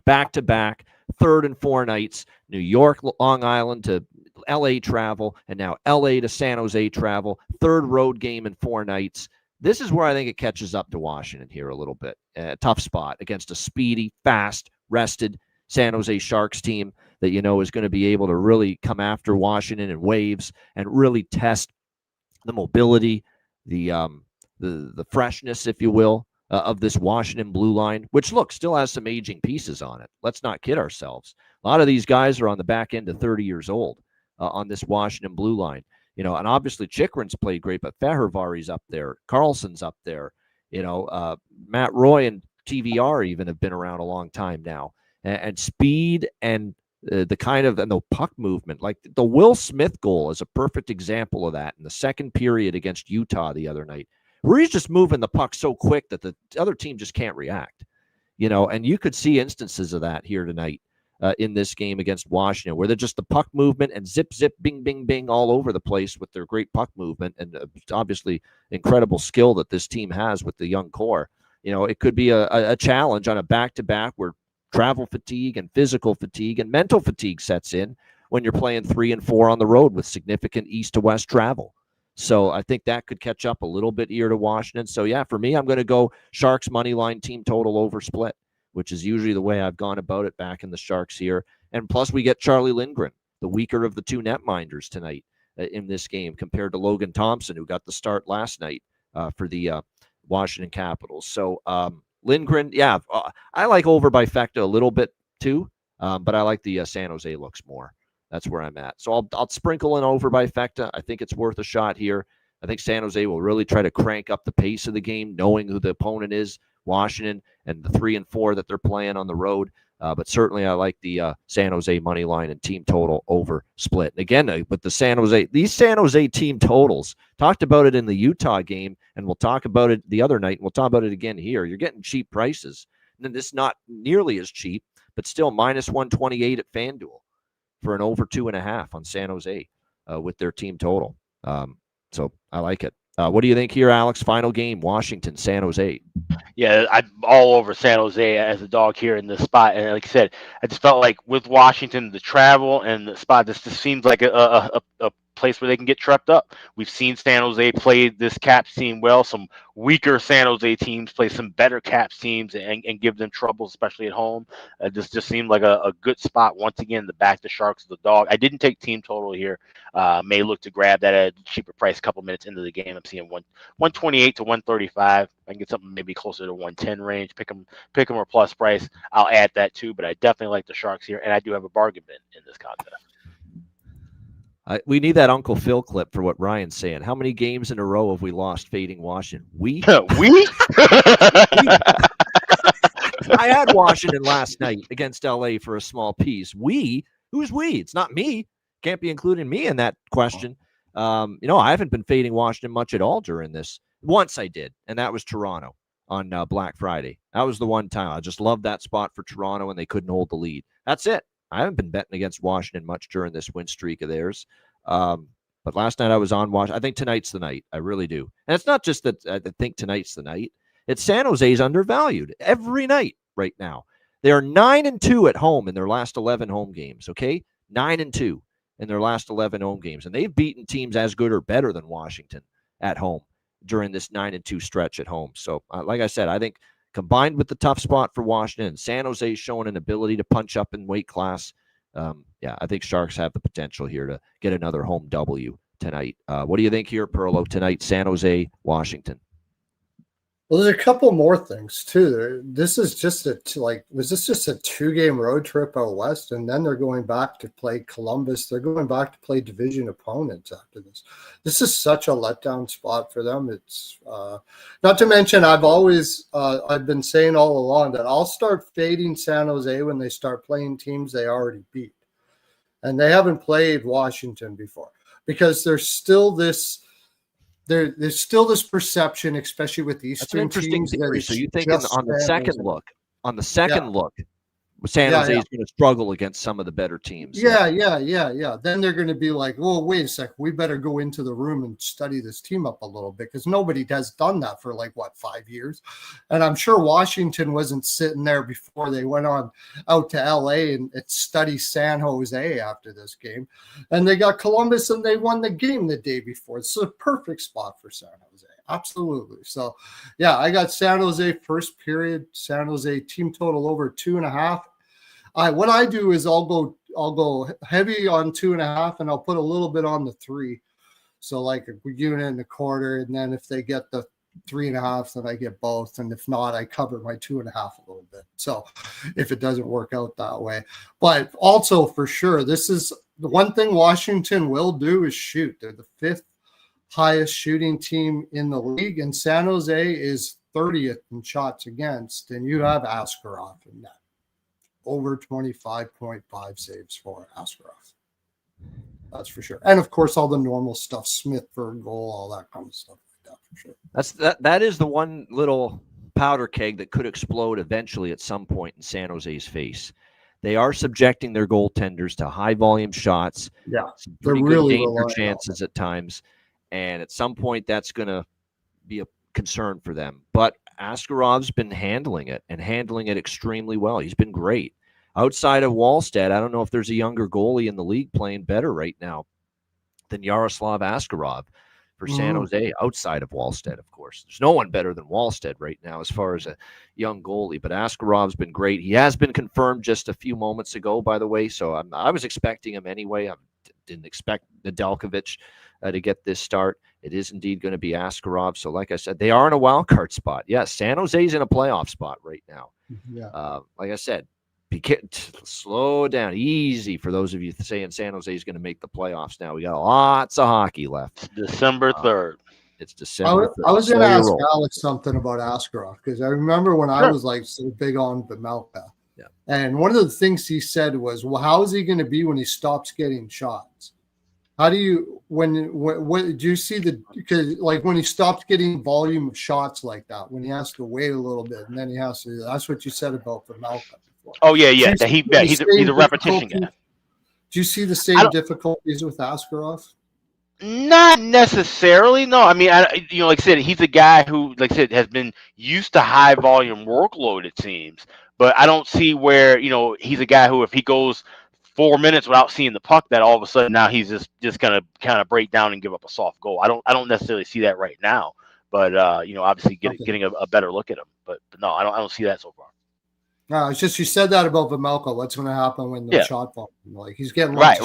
back-to-back, 3rd and 4 nights, New York, Long Island to L.A. travel, and now L.A. to San Jose travel, 3rd road game in 4 nights. This is where I think it catches up to Washington here a little bit. Tough spot against a speedy, fast, rested San Jose Sharks team that is going to be able to really come after Washington in waves and really test the mobility, the freshness, if you will, of this Washington blue line, which, look, still has some aging pieces on it. Let's not kid ourselves. A lot of these guys are on the back end of 30 years old on this Washington blue line. And obviously Chikrin's played great, but Fehervari's up there. Carlson's up there. Matt Roy and TVR even have been around a long time now. And speed and the puck movement, like the Will Smith goal is a perfect example of that in the second period against Utah the other night, where he's just moving the puck so quick that the other team just can't react. And you could see instances of that here tonight. In this game against Washington, where they're just the puck movement and zip, bing, bing, bing all over the place with their great puck movement and obviously incredible skill that this team has with the young core. It could be a challenge on a back-to-back where travel fatigue and physical fatigue and mental fatigue sets in when you're playing 3 and 4 on the road with significant east to west travel. So I think that could catch up a little bit here to Washington. So yeah, for me, I'm going to go Sharks money line team total over split, which is usually the way I've gone about it back in the Sharks here. And plus we get Charlie Lindgren, the weaker of the two netminders tonight in this game compared to Logan Thompson, who got the start last night for the Washington Capitals. So Lindgren, I like over by Fecta a little bit too, but I like the San Jose looks more. That's where I'm at. So I'll sprinkle an over by Fecta. I think it's worth a shot here. I think San Jose will really try to crank up the pace of the game, knowing who the opponent is, Washington, and the 3 and 4 that they're playing on the road. But certainly I like the San Jose money line and team total over split. And again, with the these San Jose team totals, talked about it in the Utah game, and we'll talk about it the other night, and we'll talk about it again here. You're getting cheap prices. And then this is not nearly as cheap, but still minus 128 at FanDuel for an over 2.5 on San Jose with their team total. So I like it. What do you think here, Alex? Final game, Washington, San Jose. Yeah, I'm all over San Jose as a dog here in this spot. And like I said, I just felt like with Washington, the travel and the spot, this just seems like a place where they can get tripped up. We've seen San Jose play this Caps team well. Some weaker San Jose teams play some better Caps teams and give them trouble, especially at home. This just seemed like a good spot. Once again, the back the Sharks, the dog. I didn't take team total here. May look to grab that at a cheaper price a couple minutes into the game. I'm seeing 128 to 135. I can get something maybe closer to 110 range. Pick them or plus price. I'll add that too, but I definitely like the Sharks here, and I do have a bargain bin in this contest. We need that Uncle Phil clip for what Ryan's saying. How many games in a row have we lost fading Washington? We? I had Washington last night against LA for a small piece. Who's we? It's not me. Can't be including me in that question. I haven't been fading Washington much at all during this. Once I did, and that was Toronto on Black Friday. That was the one time. I just loved that spot for Toronto, and they couldn't hold the lead. That's it. I haven't been betting against Washington much during this win streak of theirs. But last night I was on Washington. I think tonight's the night. I really do. And it's not just that I think tonight's the night. It's San Jose's undervalued every night right now. They are 9-2 at home in their last 11 home games, okay? 9-2 in their last 11 home games. And they've beaten teams as good or better than Washington at home during this 9-2 stretch at home. So, like I said, I think combined with the tough spot for Washington, San Jose showing an ability to punch up in weight class. I think Sharks have the potential here to get another home W tonight. What do you think here, Perlo, tonight, San Jose, Washington? Well, there's a couple more things too. This is just was this just a 2-game road trip out west, and then they're going back to play Columbus. They're going back to play division opponents after this. This is such a letdown spot for them. It's not to mention I've been saying all along that I'll start fading San Jose when they start playing teams they already beat, and they haven't played Washington before because there's still this. There's still this perception, especially with these That's an interesting theory. So you think on the second look, San Jose is going to struggle against some of the better teams. Yeah. Then they're going to be like, well, wait a sec. We better go into the room and study this team up a little bit because nobody has done that for 5 years. And I'm sure Washington wasn't sitting there before they went out to LA and study San Jose after this game. And they got Columbus and they won the game the day before. It's a perfect spot for San Jose. Absolutely. So, I got San Jose first period, San Jose team total over 2.5. What I do is I'll go heavy on 2.5 and I'll put a little bit on the 3. So like a unit and a quarter, and then if they get the 3.5, then I get both. And if not, I cover my 2.5 a little bit. So if it doesn't work out that way, but also for sure, this is the one thing Washington will do is shoot. They're the 5th highest shooting team in the league, and San Jose is 30th in shots against, and you have Askarov in that. Over 25.5 saves for Askarov. That's for sure. And of course, all the normal stuff, Smith for a goal, all that kind of stuff like that for sure. That is the one little powder keg that could explode eventually at some point in San Jose's face. They are subjecting their goaltenders to high volume shots. Yeah. Some pretty good danger chances at times. And at some point that's going to be a concern for them. But Askarov's been handling it extremely well. He's been great. Outside of Wallstedt, I don't know if there's a younger goalie in the league playing better right now than Yaroslav Askarov for San Jose outside of Wallstedt, of course. There's no one better than Wallstedt right now as far as a young goalie, but Askarov's been great. He has been confirmed just a few moments ago, by the way, so I was expecting him anyway. I didn't expect Nedeljkovic to get this start. It is indeed going to be Askarov. So like I said, they are in a wild card spot. Yes, San Jose's in a playoff spot right now. Yeah. Like I said, slow down, easy for those of you saying San Jose is going to make the playoffs now. We got lots of hockey left. December 3rd. It's December 3rd. I was going to ask Alex something about Askarov because I remember when I was like so big on Pamelka. Yeah. And one of the things he said was, well, how is he going to be when he stops getting shots? How do you, when do you see because like when he stops getting volume of shots like that, when he has to wait a little bit and then he has to, that's what you said about Pamelka before. Oh, yeah. He's a repetition guy. Do you see the same difficulties with Askarov? Not necessarily, no. I mean, like I said, he's a guy who, like I said, has been used to high volume workload, it seems. But I don't see where, he's a guy who, if he goes 4 minutes without seeing the puck, that all of a sudden now he's just gonna kind of break down and give up a soft goal. I don't necessarily see that right now. But obviously getting a better look at him. But no, I don't see that so far. No, it's just you said that about Pamelka. What's going to happen when the shot falls? Like he's getting right.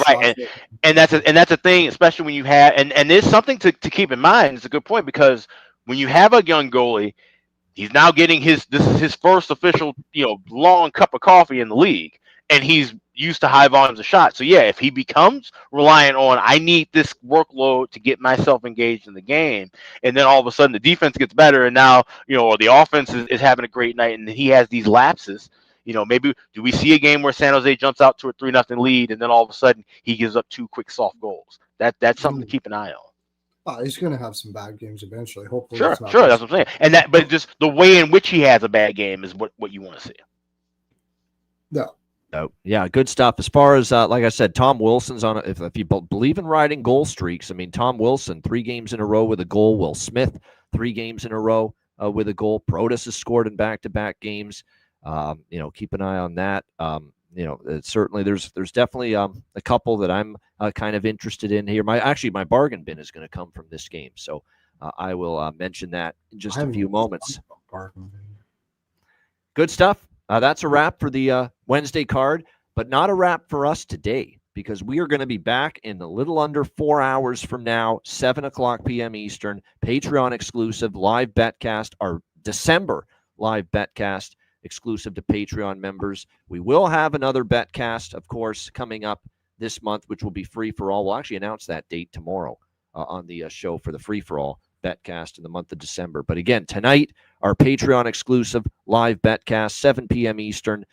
And that's a thing, especially when you have and there's something to keep in mind. It's a good point because when you have a young goalie, he's now getting this is his first official long cup of coffee in the league, and he's used to high volumes of shots. So yeah, if he becomes reliant on I need this workload to get myself engaged in the game, and then all of a sudden the defense gets better, and now or the offense is having a great night, and he has these lapses. Maybe do we see a game where San Jose jumps out to a 3-0 lead, and then all of a sudden he gives up 2 quick soft goals? That's something to keep an eye on. He's going to have some bad games eventually. Hopefully, sure, that's what I'm saying. And but just the way in which he has a bad game is what you want to see. No. Oh, yeah, good stuff. As far as, like I said, Tom Wilson's on if you believe in riding goal streaks, I mean, Tom Wilson, 3 games in a row with a goal. Will Smith, 3 games in a row with a goal. Protas has scored in back-to-back games. Keep an eye on that. Certainly there's definitely a couple that I'm kind of interested in here. My bargain bin is going to come from this game. So I will mention that in just a few moments. Good stuff. That's a wrap for the Wednesday card, but not a wrap for us today because we are going to be back in a little under 4 hours from now, 7:00 p.m. Eastern, Patreon exclusive live betcast, our December live betcast exclusive to Patreon members. We will have another betcast, of course, coming up this month, which will be free for all. We'll actually announce that date tomorrow on the show for the free for all betcast in the month of December. But again, tonight, our Patreon exclusive live betcast, 7 p.m. Eastern.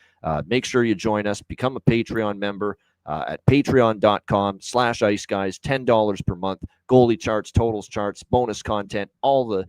Make sure you join us. Become a Patreon member at patreon.com/iceguys, $10 per month. Goalie charts, totals charts, bonus content, all the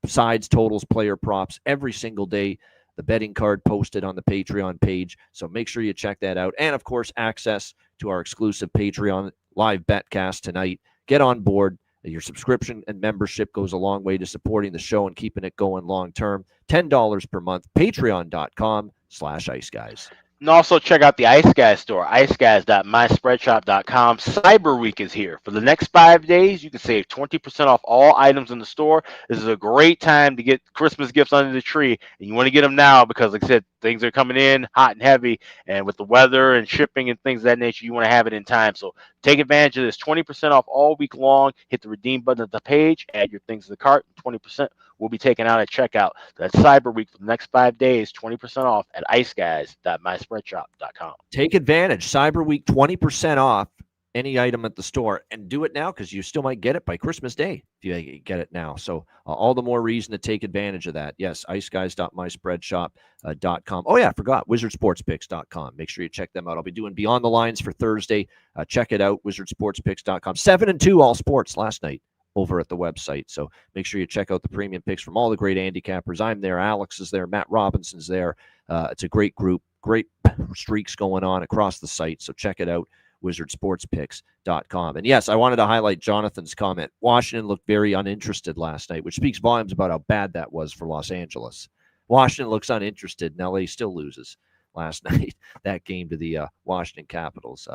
sides, totals, player props, every single day. The betting card posted on the Patreon page. So make sure you check that out. And, of course, access to our exclusive Patreon live betcast tonight. Get on board. Your subscription and membership goes a long way to supporting the show and keeping it going long term. $10 per month. Patreon.com/iceguys. And also check out the Ice Guys store, iceguys.myspreadshop.com. Cyber Week is here. For the next 5 days, you can save 20% off all items in the store. This is a great time to get Christmas gifts under the tree, and you want to get them now because, like I said, things are coming in hot and heavy, and with the weather and shipping and things of that nature, you want to have it in time. So take advantage of this 20% off all week long. Hit the redeem button at the page, add your things to the cart, and 20% will be taken out at checkout. That's Cyber Week for the next 5 days, 20% off at iceguys.myspreadshop.com. Take advantage. Cyber Week, 20% off any item at the store, and do it now because you still might get it by Christmas Day if you get it now. So all the more reason to take advantage of that. Yes, iceguys.myspreadshop.com. Oh, yeah, I forgot, wizardsportspicks.com. Make sure you check them out. I'll be doing Beyond the Lines for Thursday. Check it out, wizardsportspicks.com. 7-2 all sports last night over at the website. So make sure you check out the premium picks from all the great handicappers. I'm there. Alex is there. Matt Robinson's there. It's a great group, great streaks going on across the site. So check it out, wizardsportspicks.com. And yes, I wanted to highlight Jonathan's comment. Washington looked very uninterested last night, which speaks volumes about how bad that was for Los Angeles. Washington looks uninterested, and LA still loses last night, that game to the Washington Capitals.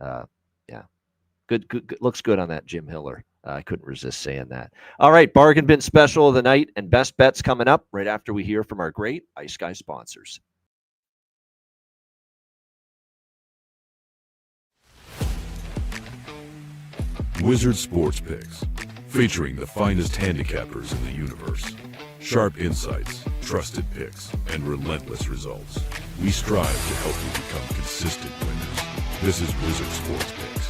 Yeah. Good. Looks good on that Jim Hiller I couldn't resist saying that. All right, bargain bin special of the night and best bets coming up right after we hear from our great Ice Guy sponsors. Wizard Sports Picks, featuring the finest handicappers in the universe. Sharp insights, trusted picks, and relentless results. We strive to help you become consistent winners. This is Wizard Sports Picks.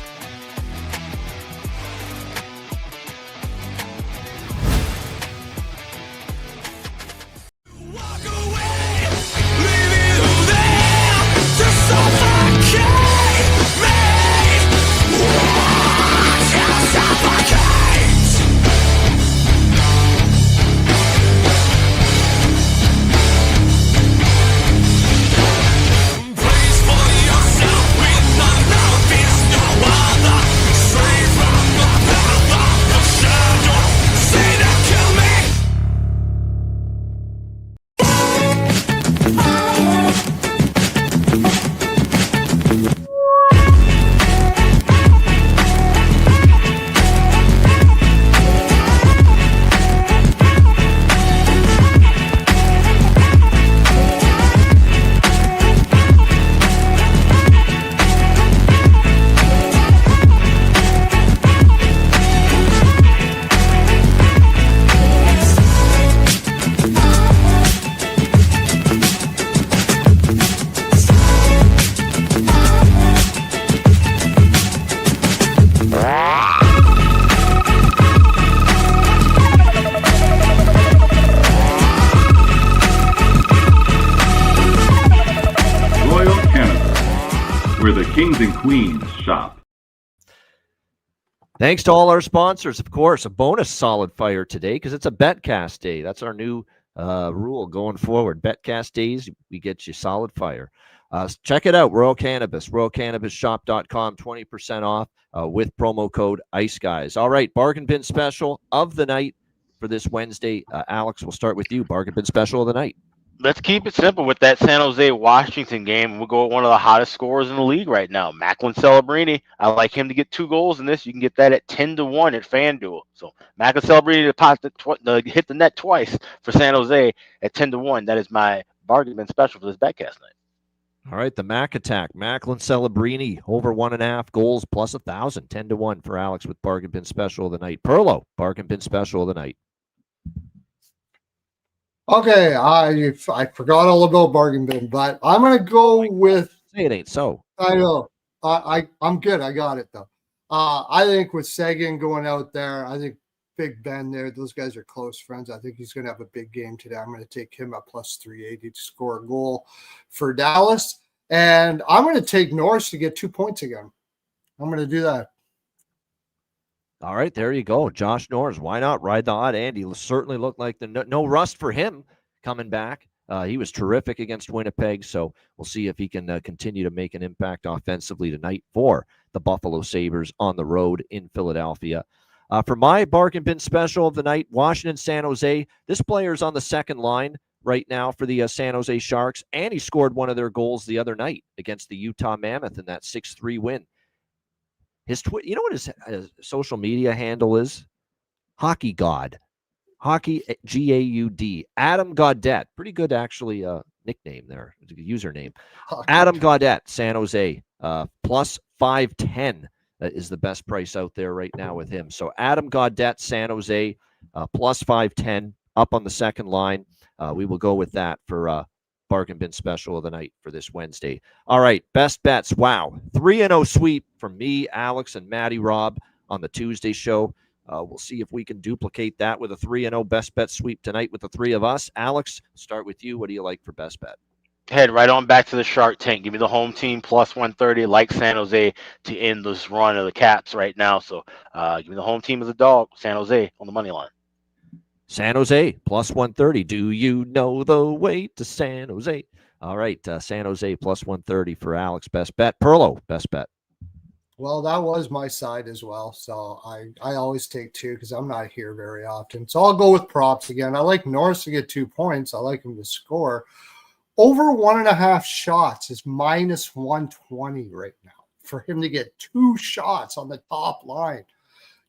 Kings and Queens shop. Thanks to all our sponsors, of course. A bonus solid fire today because it's a Betcast day. That's our new rule going forward. Betcast days, we get you solid fire. Check it out, Royal Cannabis, royalcannabisshop.com, 20% off with promo code ICEGUYS. All right, bargain bin special of the night for this Wednesday. Alex, we'll start with you. Bargain bin special of the night. Let's keep it simple with that San Jose Washington game. We'll go with one of the hottest scorers in the league right now, Macklin Celebrini. I like him to get 2 goals in this. You can get that at 10-1 at FanDuel. So Macklin Celebrini to hit the net twice for San Jose at 10-1. That is my bargain bin special for this Betcast night. All right, the Mac Attack, Macklin Celebrini, over 1.5 goals plus 1,000, 10-1 for Alex with bargain bin special of the night. Perlo, bargain bin special of the night. Okay, I forgot all about bargain bin, but I'm gonna go with. Say it ain't so. I know. I'm good. I got it though. I think with Seguin going out there, I think Big Ben there. Those guys are close friends. I think he's gonna have a big game today. I'm gonna take him at plus 380 to score a goal for Dallas, and I'm gonna take Norris to get 2 points again. I'm gonna do that. All right, there you go. Josh Norris. Why not ride the hot Andy? Certainly looked like the no rust for him coming back. He was terrific against Winnipeg, so we'll see if he can continue to make an impact offensively tonight for the Buffalo Sabres on the road in Philadelphia. For my bargain bin special of the night, Washington, San Jose. This player's on the second line right now for the San Jose Sharks, and he scored one of their goals the other night against the Utah Mammoth in that 6-3 win. His you know what his social media handle is? Hockey God. Hockey Gaud. Adam Gaudette. Pretty good actually nickname there. Username. Adam Gaudette, San Jose. Plus 510 is the best price out there right now with him. So Adam Gaudette, San Jose, plus 510 up on the second line. We will go with that for bargain bin special of the night for this Wednesday. All right, best bets. Wow. 3-0 sweep from me, Alex, and Matty Rob on the Tuesday show. We'll see if we can duplicate that with a 3-0 best bet sweep tonight with the three of us. Alex, start with you. What do you like for best bet? Head right on back to the Shark Tank. Give me the home team plus 130, like San Jose, to end this run of the Caps right now. So give me the home team as a dog, San Jose on the money line. San Jose, plus 130. Do you know the way to San Jose? All right, San Jose, plus 130 for Alex. Best bet. Perlo, best bet. Well, that was my side as well. So I always take 2 because I'm not here very often. So I'll go with props again. I like Norris to get 2 points. I like him to score. Over 1.5 shots is minus 120 right now for him to get 2 shots on the top line.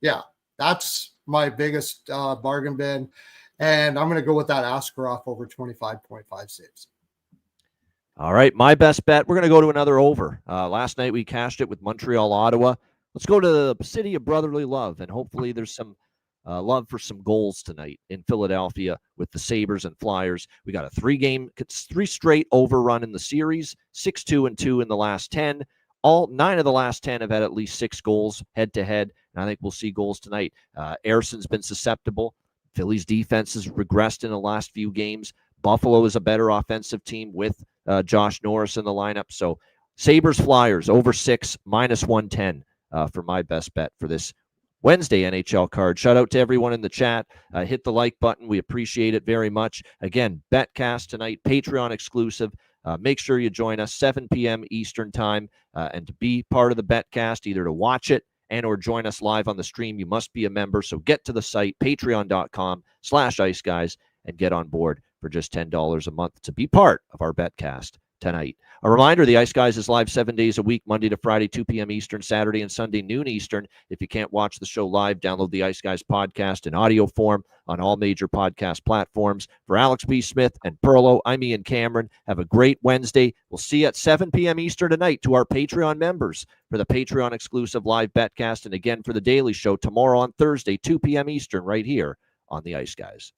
Yeah. That's my biggest bargain bin. And I'm going to go with that Askarov over 25.5 saves. All right, my best bet, we're going to go to another over. Last night we cashed it with Montreal, Ottawa. Let's go to the city of brotherly love, and hopefully there's some love for some goals tonight in Philadelphia with the Sabres and Flyers. We got a three straight overrun in the series, 6-2-2 in the last 10. All 9 of the last 10 have had at least 6 goals head-to-head, and I think we'll see goals tonight. Erson's been susceptible. Philly's defense has regressed in the last few games. Buffalo is a better offensive team with Josh Norris in the lineup. So Sabres Flyers over 6 -110 for my best bet for this Wednesday NHL card. Shout out to everyone in the chat. Hit the like button. We appreciate it very much. Again, Betcast tonight, Patreon exclusive. Make sure you join us 7 p.m. Eastern time. And to be part of the Betcast, either to watch it and or join us live on the stream, you must be a member. So get to the site, patreon.com/iceguys, and get on board for just $10 a month to be part of our Betcast tonight. A reminder, the Ice Guys is live 7 days a week, Monday to Friday, 2 p.m. Eastern, Saturday and Sunday, noon Eastern. If you can't watch the show live, download the Ice Guys podcast in audio form on all major podcast platforms. For Alex B. Smith and Perlo, I'm Ian Cameron. Have a great Wednesday. We'll see you at 7 p.m. Eastern tonight to our Patreon members for the Patreon exclusive live Betcast, and again for the Daily Show tomorrow on Thursday, 2 p.m. Eastern, right here on the Ice Guys.